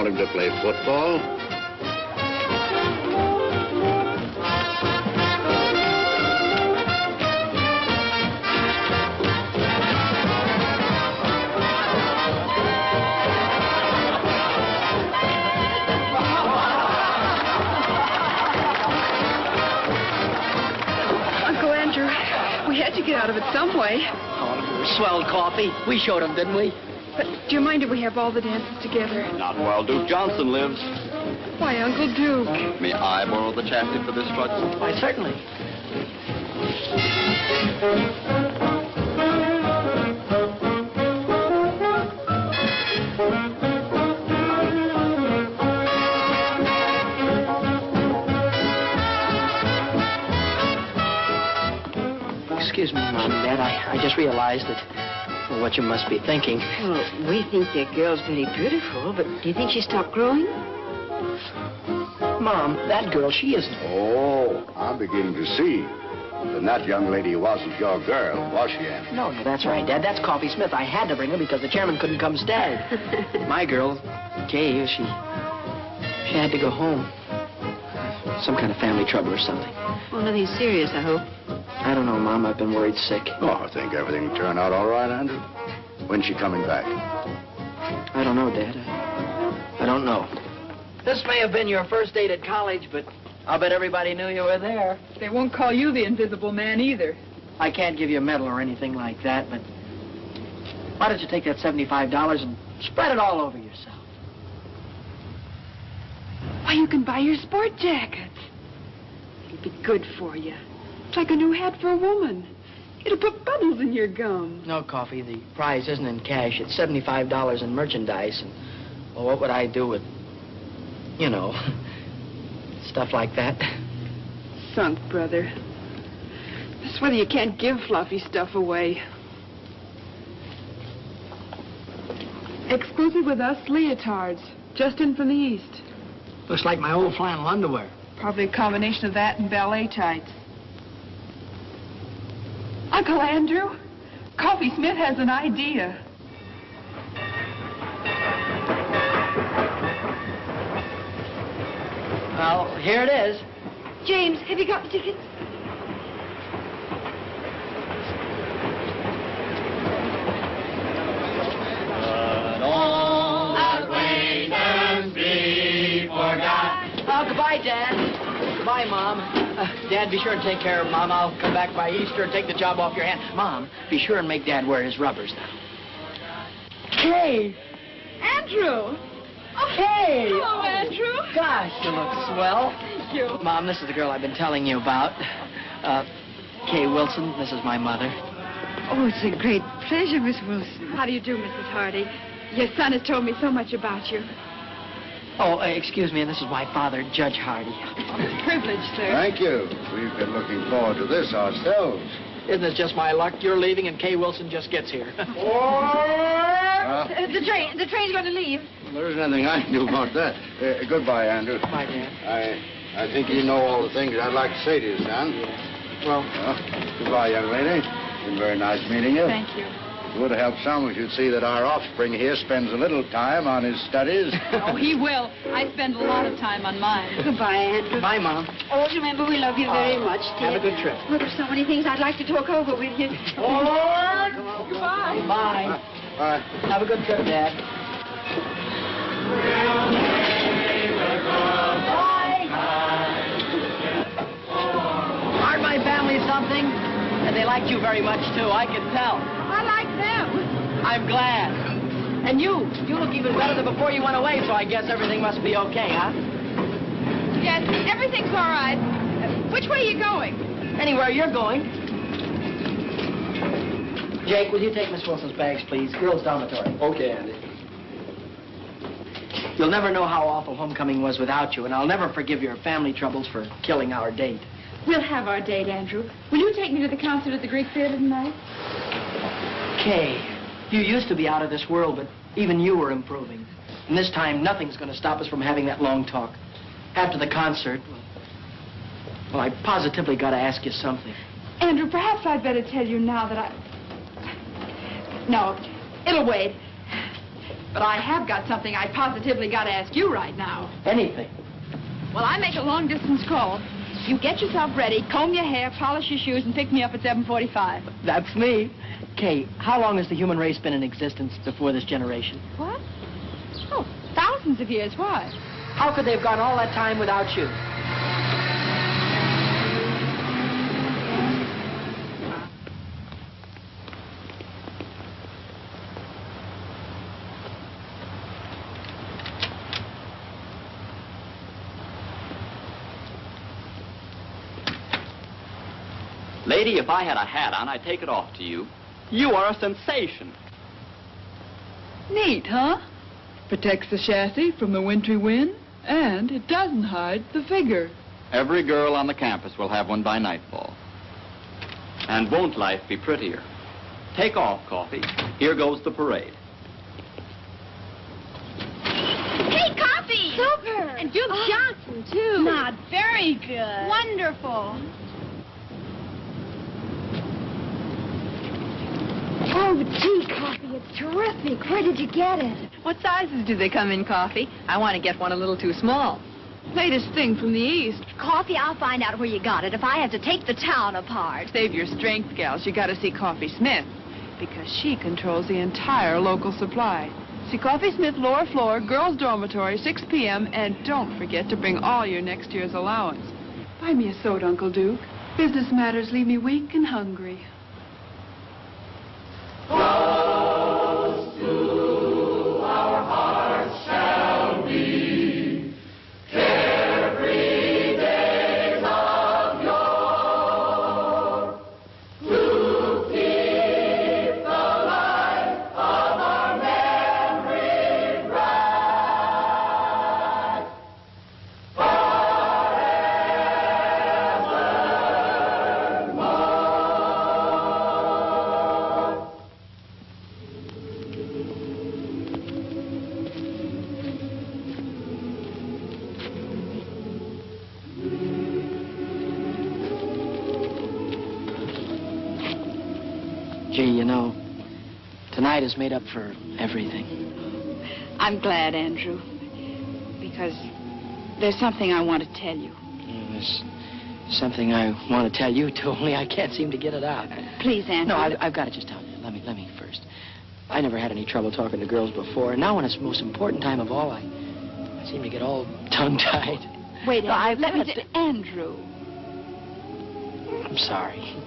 want him to play football? Uncle Andrew, we had to get out of it some way. Oh, swell coffee. We showed him, didn't we? But do you mind if we have all the dances together? Not while Duke Johnson lives. Why, Uncle Duke? May I borrow the chassis for this strut? Why, certainly. Excuse me, Mom and Dad. I just realized that what you must be thinking. Well, we think that girl's very beautiful, but do you think she stopped growing? Mom, that girl, she isn't. Oh, I'm beginning to see. Then that young lady wasn't your girl, was she, Andy? No, that's right, Dad. That's Coffee Smith. I had to bring her because the chairman couldn't come stay. My girl, Kay, she had to go home. Some kind of family trouble or something. Well, nothing serious, I hope. I don't know, Mom. I've been worried sick. Oh, I think everything will turn out all right, Andrew. When's she coming back? I don't know, Dad. I don't know. This may have been your first date at college, but I'll bet everybody knew you were there. They won't call you the Invisible Man either. I can't give you a medal or anything like that, but why don't you take that $75 and spread it all over yourself? Why, you can buy your sport jackets. It'll be good for you. It's like a new hat for a woman. It'll put bubbles in your gum. No, Coffee. The prize isn't in cash. It's $75 in merchandise. And, well, what would I do with, you know, stuff like that? Sunk, brother. I swear you can't give fluffy stuff away. Exclusive with us, leotards. Just in from the East. Looks like my old flannel underwear. Probably a combination of that and ballet tights. Uncle Andrew, Coffee Smith has an idea. Well, here it is. James, have you got the tickets? Oh, goodbye, Dad. Goodbye, Mom. Dad, be sure and take care of Mom. I'll come back by Easter and take the job off your hand. Mom, be sure and make Dad wear his rubbers now. Kay! Andrew! Kay! Hello, Andrew. Gosh, you look swell. Thank you. Mom, this is the girl I've been telling you about. Kay Wilson. This is my mother. Oh, it's a great pleasure, Miss Wilson. How do you do, Mrs. Hardy? Your son has told me so much about you. Oh, excuse me, and this is my father, Judge Hardy. Privilege, sir. Thank you. We've been looking forward to this ourselves. Isn't it just my luck? You're leaving and Kay Wilson just gets here. The train's going to leave. There isn't anything I can do about that. Goodbye, Andrew. Goodbye, Dad. I think you know all the things I'd like to say to you, son. Well, goodbye, young lady. It's been very nice meeting you. Thank you. It would help some if you'd see that our offspring here spends a little time on his studies. Oh, he will. I spend a lot of time on mine. Goodbye, Andrew. Bye, Mom. Oh, remember, we love you very much, dear. Have a good trip. Well, there's so many things I'd like to talk over with you. Goodbye. Bye. Bye. Have a good trip, Dad. Aren't my family something? And they liked you very much, too. I can tell. I like them. I'm glad. And you look even better than before you went away, so I guess everything must be okay, huh? Yes, everything's all right. Which way are you going? Anywhere you're going. Jake, will you take Miss Wilson's bags, please? Girls' dormitory. Okay, Andy. You'll never know how awful homecoming was without you, and I'll never forgive your family troubles for killing our date. We'll have our date, Andrew. Will you take me to the concert at the Greek Theater tonight? Kay, you used to be out of this world, but even you were improving. And this time, nothing's going to stop us from having that long talk. After the concert, well, I positively got to ask you something. Andrew, perhaps I'd better tell you now that No, it'll wait. But I have got something I positively got to ask you right now. Anything. Well, I make a long-distance call. You get yourself ready, comb your hair, polish your shoes, and pick me up at 7:45. That's me. Kay, how long has the human race been in existence before this generation? What? Oh, thousands of years. Why? How could they have gone all that time without you? Lady, if I had a hat on, I'd take it off to you. You are a sensation. Neat, huh? Protects the chassis from the wintry wind, and it doesn't hide the figure. Every girl on the campus will have one by nightfall. And won't life be prettier? Take off, Coffee. Here goes the parade. Hey, Coffee! Super! And Duke Johnson, too. Not very good. Wonderful. Oh, gee, Coffee, it's terrific. Where did you get it? What sizes do they come in, Coffee? I want to get one a little too small. Latest thing from the East. Coffee, I'll find out where you got it if I have to take the town apart. Save your strength, gals. You got to see Coffee Smith, because she controls the entire local supply. See Coffee Smith, lower floor, girls' dormitory, 6 p.m., and don't forget to bring all your next year's allowance. Buy me a soda, Uncle Duke. Business matters leave me weak and hungry. Close to our hearts shall be carefree days of yore, to keep the light of our memory bright forevermore. Gee, you know, tonight has made up for everything. I'm glad, Andrew, because there's something I want to tell you. There's something I want to tell you, too, only I can't seem to get it out. Please, Andrew. No, I've got to just tell you. Let me first. I never had any trouble talking to girls before, and now when it's the most important time of all, I seem to get all tongue-tied. Wait, No, let me say, Andrew. I'm sorry.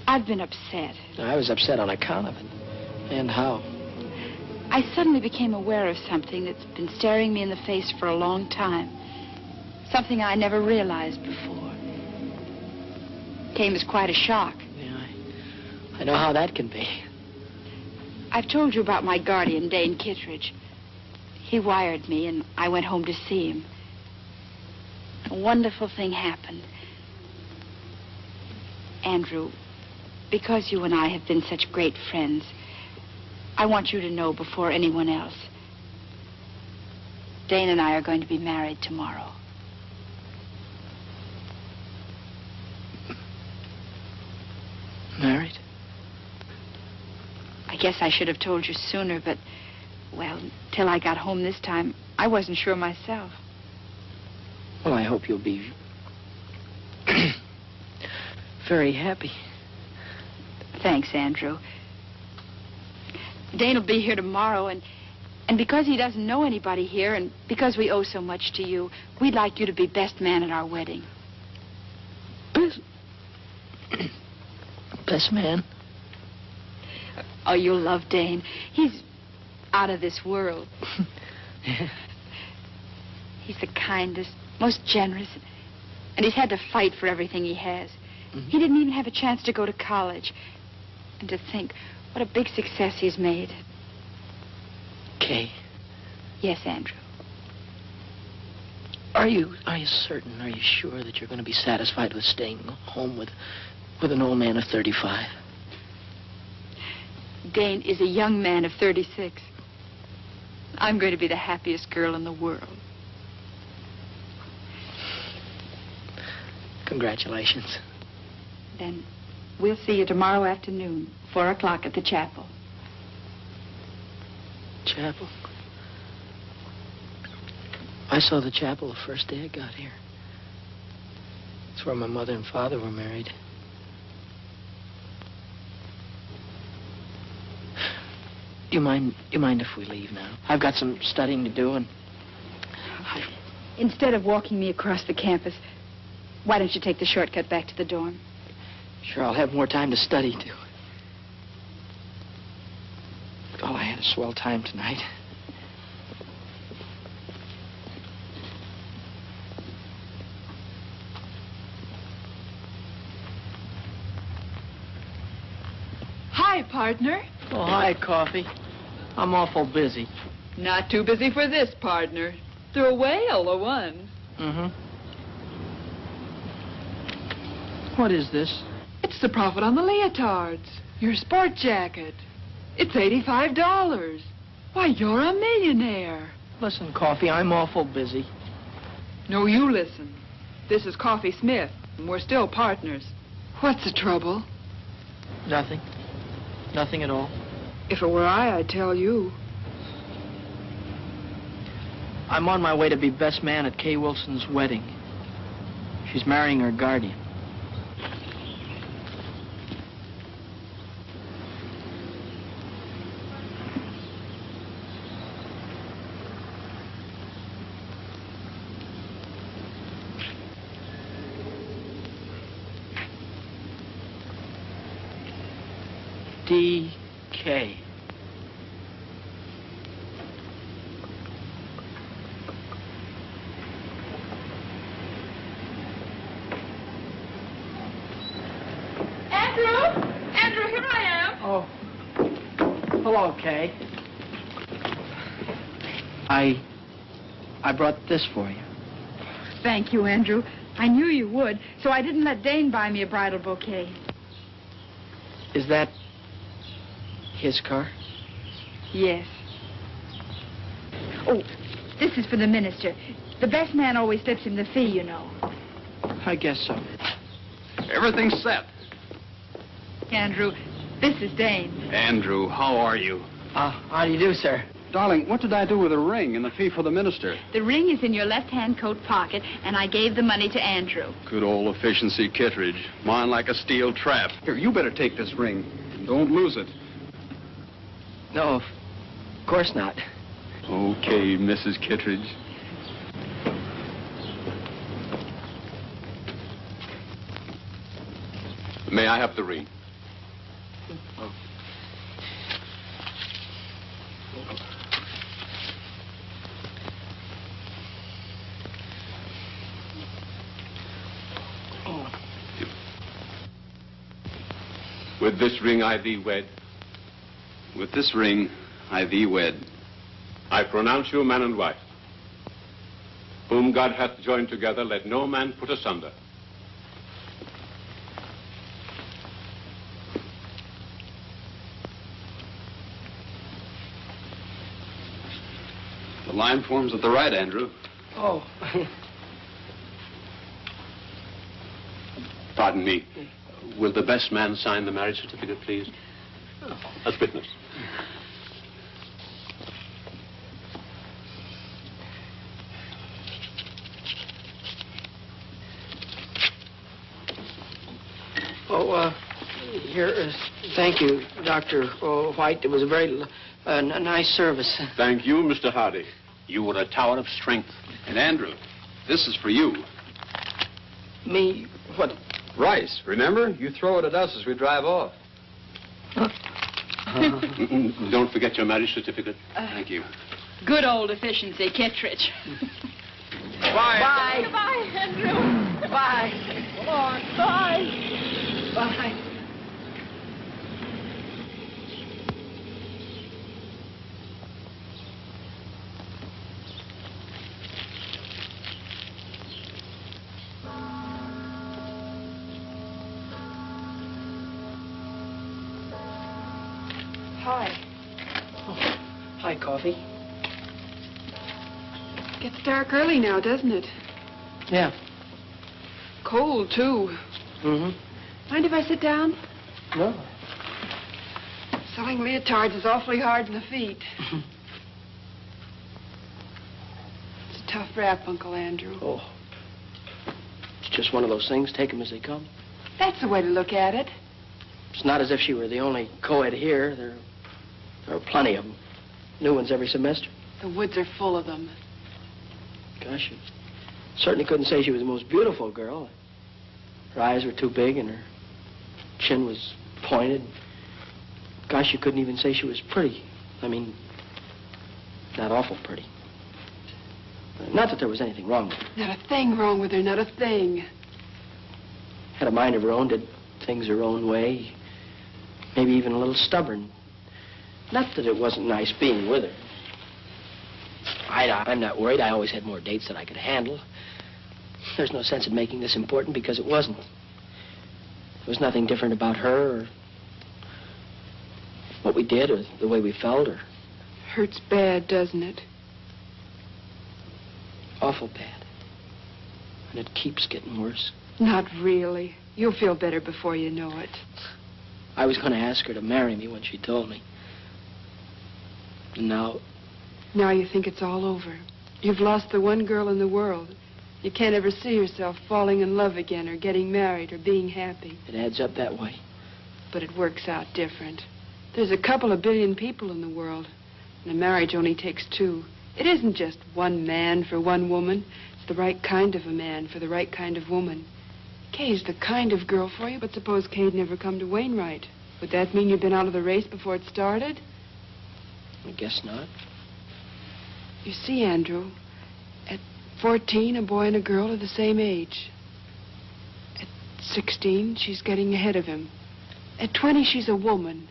I've been upset. I was upset on account of it. And how? I suddenly became aware of something that's been staring me in the face for a long time. Something I never realized before. Came as quite a shock. I know how that can be. I've told you about my guardian, Dane Kittredge. He wired me, and I went home to see him. A wonderful thing happened. Andrew, because you and I have been such great friends, I want you to know before anyone else. Dane and I are going to be married tomorrow. Married? I guess I should have told you sooner, but, well, till I got home this time, I wasn't sure myself. Well, I hope you'll be very happy. Thanks, Andrew. Dane will be here tomorrow, and because he doesn't know anybody here, and because we owe so much to you, we'd like you to be best man at our wedding. Best man? Oh, you'll love Dane. He's out of this world. He's the kindest, most generous, and he's had to fight for everything he has. Mm-hmm. He didn't even have a chance to go to college. And to think what a big success he's made. Kay? Yes, Andrew. Are you certain, are you sure that you're going to be satisfied with staying home with an old man of 35? Dane is a young man of 36. I'm going to be the happiest girl in the world. chapel. I saw the chapel the first day I got here. It's where my mother and father were married. Do you mind if we leave now? I've got some studying to do, and Instead of walking me across the campus, why don't you take the shortcut back to the dorm? sure I'll have more time to study, too. Oh, I had a swell time tonight. Hi, partner. Oh, hi, Coffee. I'm awful busy. Not too busy for this, partner. They're a whale, a one. Mm-hmm. What is this? It's the profit on the leotards. Your sport jacket. It's $85. Why, you're a millionaire. Listen, Coffee, I'm awful busy. No, you listen. This is Coffee Smith, and we're still partners. What's the trouble? Nothing. Nothing at all. If it were I'd tell you. I'm on my way to be best man at Kay Wilson's wedding. She's marrying her guardian. D.K. Andrew, here I am. Oh. Hello, Kay. I brought this for you. Thank you, Andrew. I knew you would, so I didn't let Dane buy me a bridal bouquet. Is that his car? Yes. Oh, this is for the minister. The best man always slips him the fee, you know. I guess so. Everything's set. Andrew, this is Dane. Andrew, how are you? How do you do, sir? Darling, what did I do with the ring and the fee for the minister? The ring is in your left-hand coat pocket, and I gave the money to Andrew. Good old efficiency Kittredge. Mine like a steel trap. Here, you better take this ring. Don't lose it. No, of course not. Okay, Mrs. Kittredge. May I have the ring? Oh. With this ring I thee wed. With this ring I thee wed. I pronounce you man and wife. Whom God hath joined together, let no man put asunder. The line forms at the right, Andrew. Oh. Pardon me. Will the best man sign the marriage certificate, please? As witness. Oh, here, thank you, Dr. White. It was a very nice service. Thank you, Mr. Hardy. You were a tower of strength. And Andrew, this is for you. Me? What? Rice, remember? You throw it at us as we drive off. Don't forget your marriage certificate. Thank you. Good old efficiency, Kittredge. Bye. Bye. Goodbye, Andrew. Bye. Come on. Bye. Bye. Hi. Oh, hi, Coffee. Gets dark early now, doesn't it? Yeah. Cold, too. Mm-hmm. Mind if I sit down? No. Selling leotards is awfully hard on the feet. tough rap, Uncle Andrew. Oh. It's just one of those things. Take them as they come. That's the way to look at it. It's not as if she were the only co-ed here. There are plenty of them. New ones every semester. The woods are full of them. Gosh, you certainly couldn't say she was the most beautiful girl. Her eyes were too big and her chin was pointed. Gosh, you couldn't even say she was pretty. I mean, not awful pretty. Not that there was anything wrong with her. Not a thing wrong with her, not a thing. Had a mind of her own, did things her own way. Maybe even a little stubborn. Not that it wasn't nice being with her. I'm not worried. I always had more dates than I could handle. There's no sense in making this important because it wasn't. There was nothing different about her or what we did or the way we felt or... Hurts bad, doesn't it? Awful bad. And it keeps getting worse. Not really. You'll feel better before you know it. I was going to ask her to marry me when she told me. And now... Now you think it's all over. You've lost the one girl in the world. You can't ever see yourself falling in love again or getting married or being happy. It adds up that way. But it works out different. There's a couple of billion people in the world, and a marriage only takes two. It isn't just one man for one woman. It's the right kind of a man for the right kind of woman. Kay's the kind of girl for you, but suppose Kay'd never come to Wainwright. Would that mean you'd been out of the race before it started? I guess not. You see, Andrew, at 14, a boy and a girl are the same age. At 16, she's getting ahead of him. At 20, she's a woman,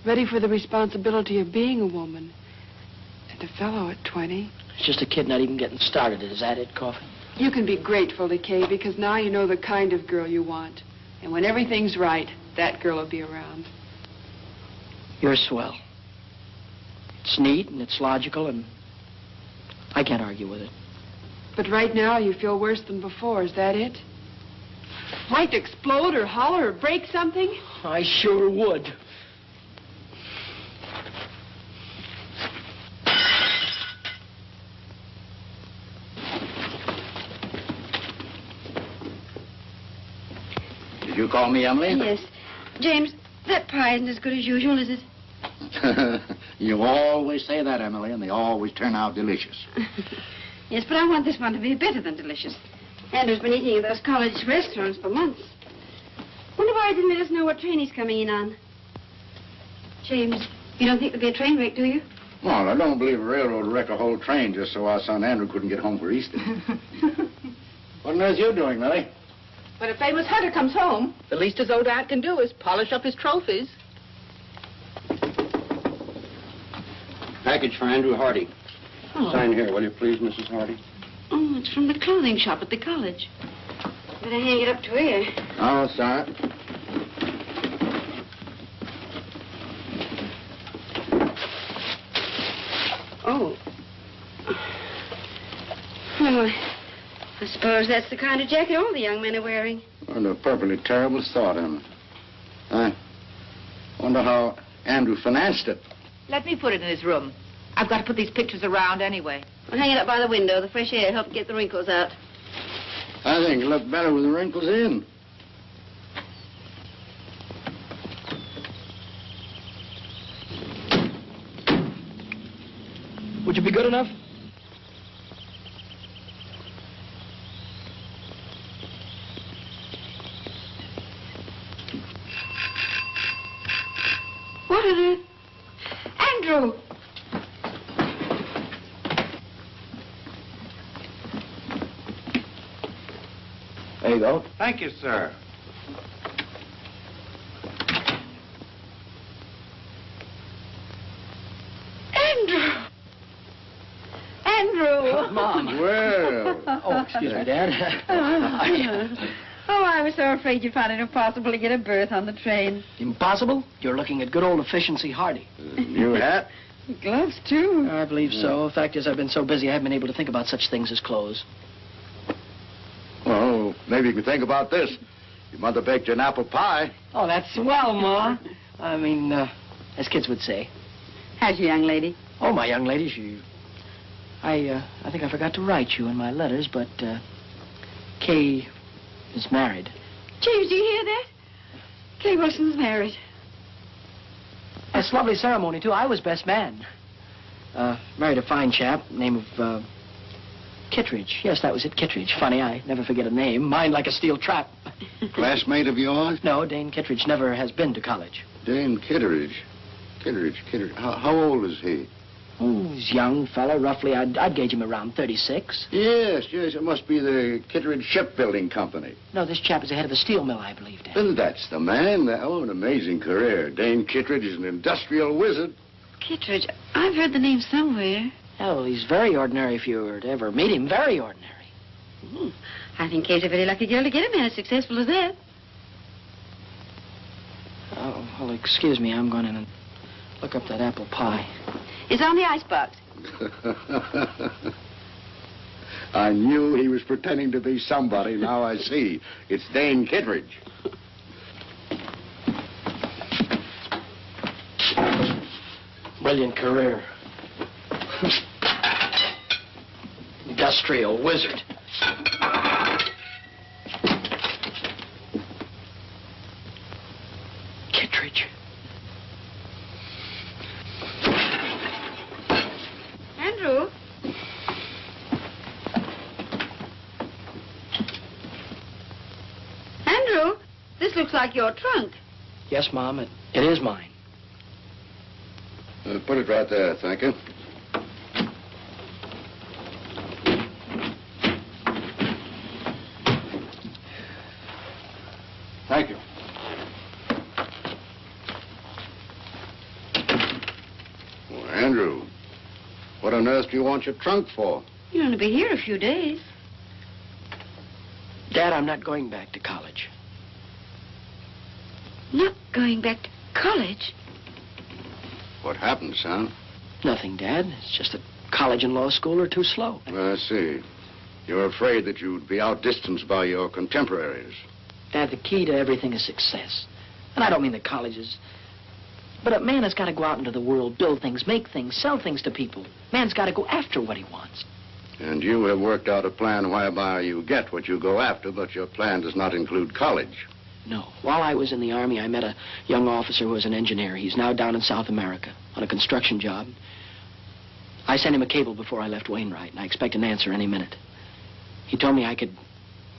ready for the responsibility of being a woman. And a fellow at 20... It's just a kid not even getting started. Is that it, Coffin? You can be grateful to Kay because now you know the kind of girl you want. And when everything's right, that girl will be around. You're swell. It's neat and it's logical and I can't argue with it. But right now you feel worse than before. Is that it? Might explode or holler or break something? I sure would. Did you call me, Emily? Yes. James, that pie isn't as good as usual, is it? You always say that, Emily, and they always turn out delicious. Yes, but I want this one to be better than delicious. Andrew's been eating at those college restaurants for months. Wonder why he didn't let us know what train he's coming in on. James, you don't think there'll be a train wreck, do you? Well, I don't believe a railroad would wreck a whole train just so our son Andrew couldn't get home for Easter. What on earth are you doing, Millie? When a famous hunter comes home, the least his old aunt can do is polish up his trophies. Package for Andrew Hardy. Oh. Sign here, will you please, Mrs. Hardy? Oh, it's from the clothing shop at the college. Better hang it up to here. Oh, sorry. Oh. Well, I suppose that's the kind of jacket all the young men are wearing. What a perfectly terrible thought, Emma. I wonder how Andrew financed it. Let me put it in his room. I've got to put these pictures around anyway. Well, hang it up by the window. The fresh air helps get the wrinkles out. I think it looked better with the wrinkles in. Would you be good enough? What is it? Andrew! There you go. Thank you, sir. Andrew! Mom. Well. Oh, excuse me, Dad. Oh, I was so afraid you'd find it impossible to get a berth on the train. Impossible? You're looking at good old efficiency Hardy. New hat? Gloves, too. I believe so. The fact is, I've been so busy, I haven't been able to think about such things as clothes. Well, maybe you can think about this. Your mother baked you an apple pie. Oh, that's swell, Ma. I mean, as kids would say. How's your young lady? Oh, my young lady, she... I think I forgot to write you in my letters, but Kay is married. James, do you hear that? Kay Wilson's married. It's a lovely ceremony, too. I was best man. Married a fine chap, name of Kittredge. Yes, that was it, Kittredge. Funny, I never forget a name. Mine like a steel trap. Classmate of yours? No, Dane Kittredge never has been to college. Dane Kittredge. Kittredge. How old is he? Oh, he's a young fella, roughly. I'd gauge him around 36. Yes. It must be the Kittredge Shipbuilding Company. No, this chap is the head of a steel mill, I believe, Dad. Then that's the man. Oh, an amazing career. Dane Kittredge is an industrial wizard. Kittredge, I've heard the name somewhere. Oh, well, he's very ordinary if you were to ever meet him. Very ordinary. I think Kay's a very lucky girl to get a man as successful as that. Oh, well, excuse me. I'm going in and look up that apple pie. It's on the icebox. I knew he was pretending to be somebody. Now I see. It's Dane Kittredge. Brilliant career. Industrial wizard. Kittredge. Andrew? Andrew, this looks like your trunk. Yes, Mom, it is mine. Put it right there, thank you. Thank you. Well, Andrew, what on earth do you want your trunk for? You're going to be here a few days. Dad, I'm not going back to college. Not going back to college? What happened, son? Nothing, Dad. It's just that college and law school are too slow. I see. You're afraid that you'd be outdistanced by your contemporaries. Dad, the key to everything is success. And I don't mean that colleges. But a man has got to go out into the world, build things, make things, sell things to people. Man's got to go after what he wants. And you have worked out a plan whereby you get what you go after, but your plan does not include college. No. While I was in the Army, I met a young officer who was an engineer. He's now down in South America on a construction job. I sent him a cable before I left Wainwright, and I expect an answer any minute. He told me I could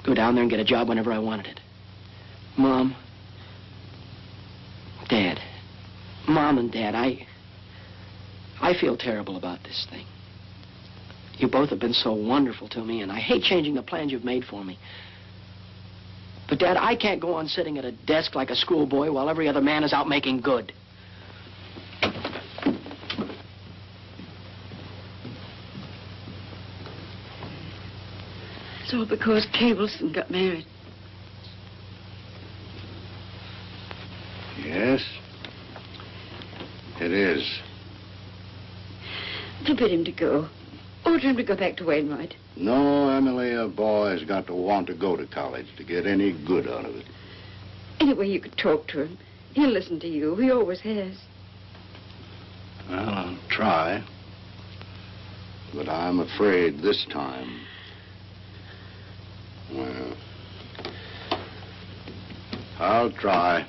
go down there and get a job whenever I wanted it. Mom, Dad, Mom and Dad, I feel terrible about this thing. You both have been so wonderful to me, and I hate changing the plans you've made for me. But, Dad, I can't go on sitting at a desk like a schoolboy while every other man is out making good. It's all because Kay Wilson got married. Yes, it is. Forbid him to go. Order him to go back to Wainwright. No, Emily, a boy's got to want to go to college to get any good out of it. Anyway, you could talk to him. He'll listen to you. He always has. Well, I'll try. But I'm afraid this time... Well, I'll try.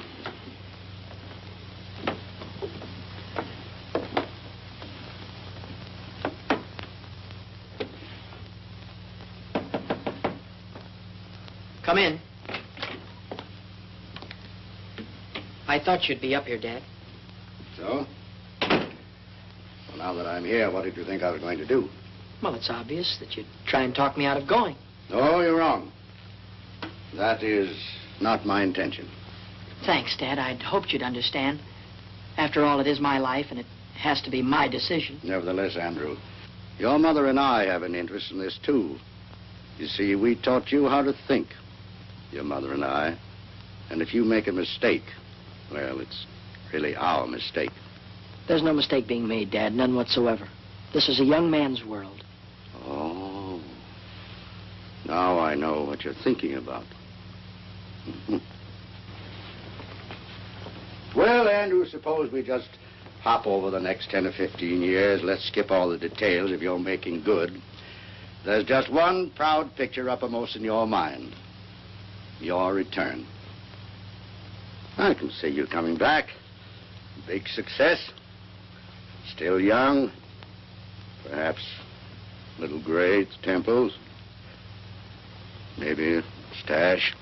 Come in. I thought you'd be up here, Dad. So? Well, now that I'm here, what did you think I was going to do? Well, it's obvious that you'd try and talk me out of going. No, you're wrong. That is not my intention. Thanks, Dad. I'd hoped you'd understand. After all, it is my life, and it has to be my decision. Nevertheless, Andrew, your mother and I have an interest in this, too. You see, we taught you how to think, your mother and I. And if you make a mistake, well, it's really our mistake. There's no mistake being made, Dad, none whatsoever. This is a young man's world. Oh. Now I know what you're thinking about. Well, Andrew, suppose we just hop over the next 10 or 15 years. Let's skip all the details if you're making good. There's just one proud picture uppermost in your mind. Your return. I can see you coming back. Big success. Still young. Perhaps a little gray at the temples. Maybe a stash.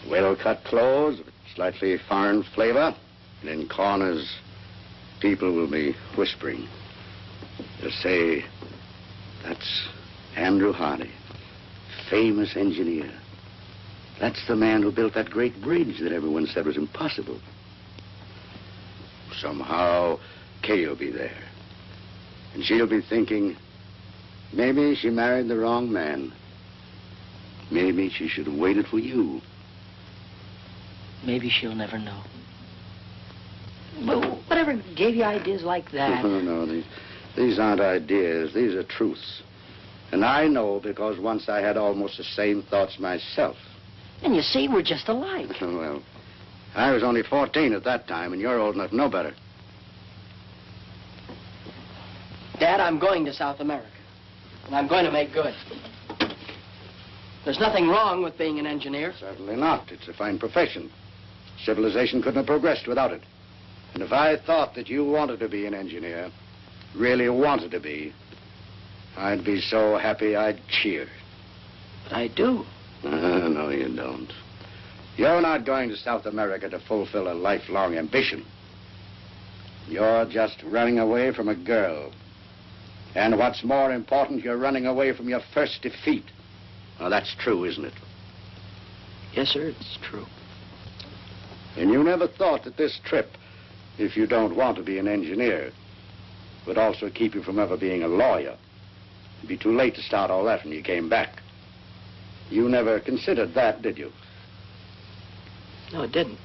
Well-cut clothes, with slightly foreign flavor. And in corners, people will be whispering. They'll say, that's Andrew Hardy, famous engineer. That's the man who built that great bridge that everyone said was impossible. Somehow, Kay will be there. And she'll be thinking, maybe she married the wrong man. Maybe she should have waited for you. Maybe she'll never know. Well, whatever gave you ideas like that? No, these aren't ideas. These are truths. And I know because once I had almost the same thoughts myself. And you see, we're just alike. Well, I was only 14 at that time, and you're old enough to know better. Dad, I'm going to South America. And I'm going to make good. There's nothing wrong with being an engineer. Certainly not. It's a fine profession. Civilization couldn't have progressed without it. And if I thought that you wanted to be an engineer, really wanted to be, I'd be so happy I'd cheer. But I do. No, you don't. You're not going to South America to fulfill a lifelong ambition. You're just running away from a girl. And what's more important, you're running away from your first defeat. Now, that's true, isn't it? Yes, sir, it's true. And you never thought that this trip, if you don't want to be an engineer, would also keep you from ever being a lawyer. It'd be too late to start all that when you came back. You never considered that, did you? No, it didn't.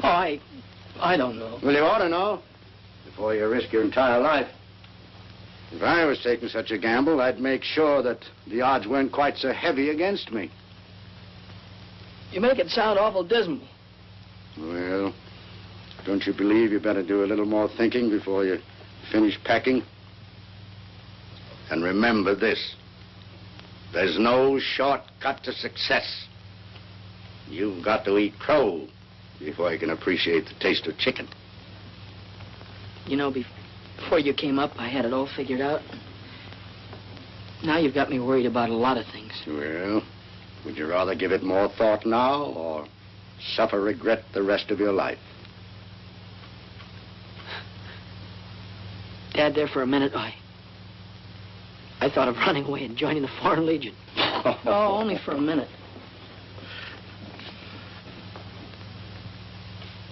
Oh, I don't know. Well, you ought to know before you risk your entire life. If I was taking such a gamble, I'd make sure that the odds weren't quite so heavy against me. You make it sound awful dismal. Well, don't you believe you better do a little more thinking before you finish packing? And remember this. There's no shortcut to success. You've got to eat crow before you can appreciate the taste of chicken. You know, before you came up, I had it all figured out. Now you've got me worried about a lot of things. Well, would you rather give it more thought now or suffer regret the rest of your life? Dad, there for a minute, I thought of running away and joining the Foreign Legion. Oh, only for a minute.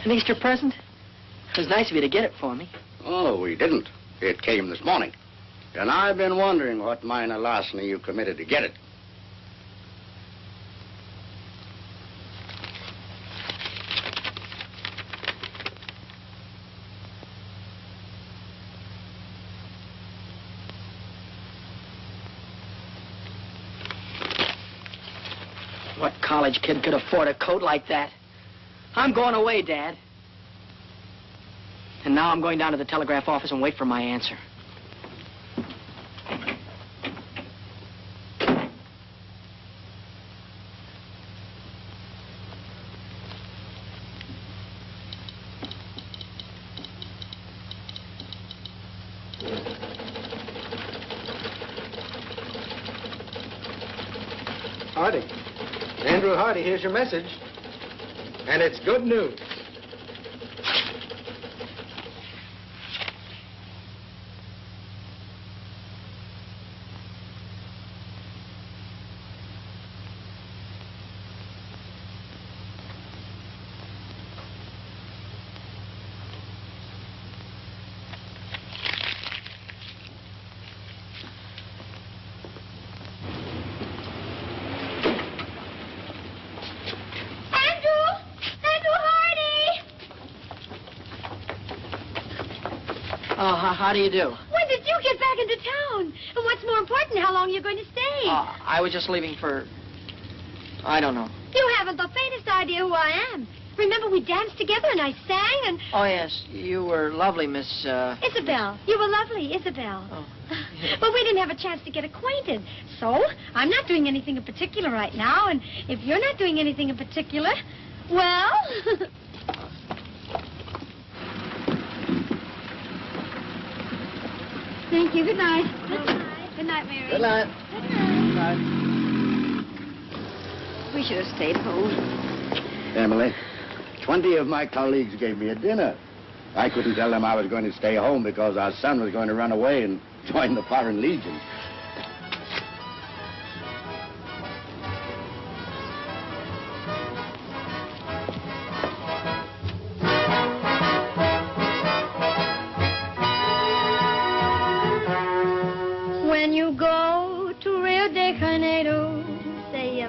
An Easter present? It was nice of you to get it for me. Oh, we didn't. It came this morning. And I've been wondering what minor larceny you committed to get it. What college kid could afford a coat like that? I'm going away, Dad. And now I'm going down to the telegraph office and wait for my answer. Hardy. Andrew Hardy, here's your message. And it's good news. How do you do? When did you get back into town? And what's more important, how long are you going to stay? I was just leaving for... I don't know. You haven't the faintest idea who I am. Remember we danced together and I sang and... Oh, yes. You were lovely, Miss... Isabel. You were lovely, Isabel. Oh. But we didn't have a chance to get acquainted. So, I'm not doing anything in particular right now, and if you're not doing anything in particular, well... Thank you. Good night. Good night. Good night, Mary. Good night. Good night. We should have stayed home. Emily, 20 of my colleagues gave me a dinner. I couldn't tell them I was going to stay home because our son was going to run away and join the Foreign Legion. When you go to Rio de Janeiro, say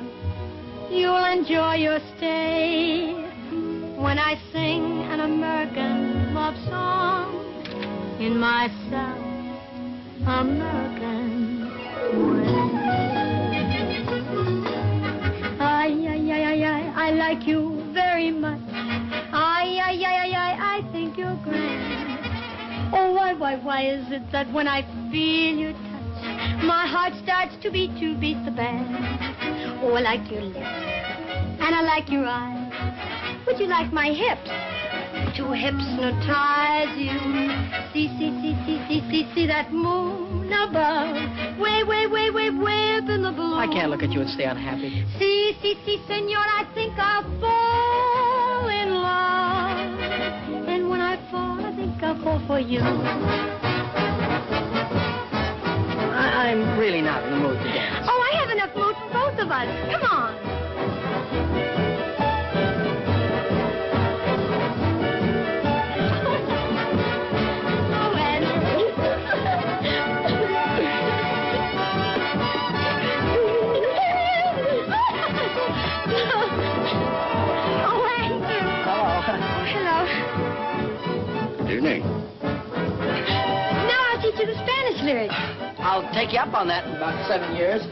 you'll enjoy your stay. When I sing an American love song in my South American way. I like you very much. I think you're grand. Oh, why is it that when I feel your touch, my heart starts to beat the band? Oh, I like your lips, and I like your eyes. Would you like my hips to hypnotize you? See that moon above, way up in the blue. I can't look at you and stay unhappy. See, senor, I think I'll fall in love. And when I fall, I think I'll fall for you. I'm really not in the mood to dance. Oh, I have enough mood for both of us. Come on. Evening. Now I'll teach you the Spanish lyrics. I'll take you up on that in about 7 years.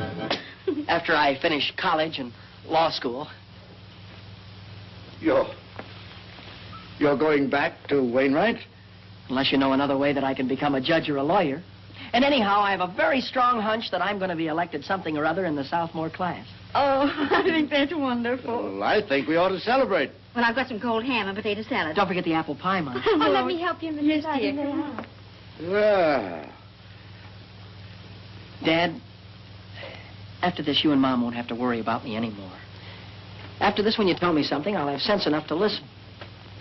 After I finish college and law school. You're going back to Wainwright? Unless you know another way that I can become a judge or a lawyer. And anyhow, I have a very strong hunch that I'm going to be elected something or other in the sophomore class. Oh, I think that's wonderful. Well, I think we ought to celebrate. Well, I've got some cold ham and potato salad. Don't forget the apple pie, Mom. Oh, let me help you, Mrs. Yes, Yes, dear. Well, Dad, after this, you and Mom won't have to worry about me anymore. After this, when you tell me something, I'll have sense enough to listen.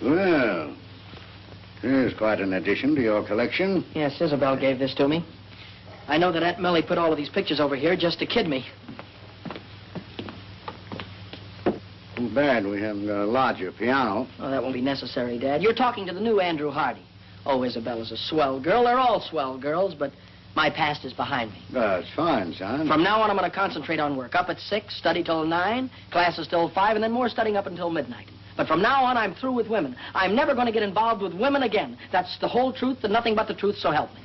well, here's quite an addition to your collection. Yes, Isabel gave this to me. I know that Aunt Millie put all of these pictures over here just to kid me. Too bad we haven't got a larger piano. Oh, that won't be necessary, Dad. You're talking to the new Andrew Hardy. Oh, Isabella's a swell girl. They're all swell girls, but my past is behind me. That's fine, son. From now on, I'm going to concentrate on work. Up at 6, study till 9, classes till 5, and then more studying up until midnight. But from now on, I'm through with women. I'm never going to get involved with women again. That's the whole truth and nothing but the truth, so help me.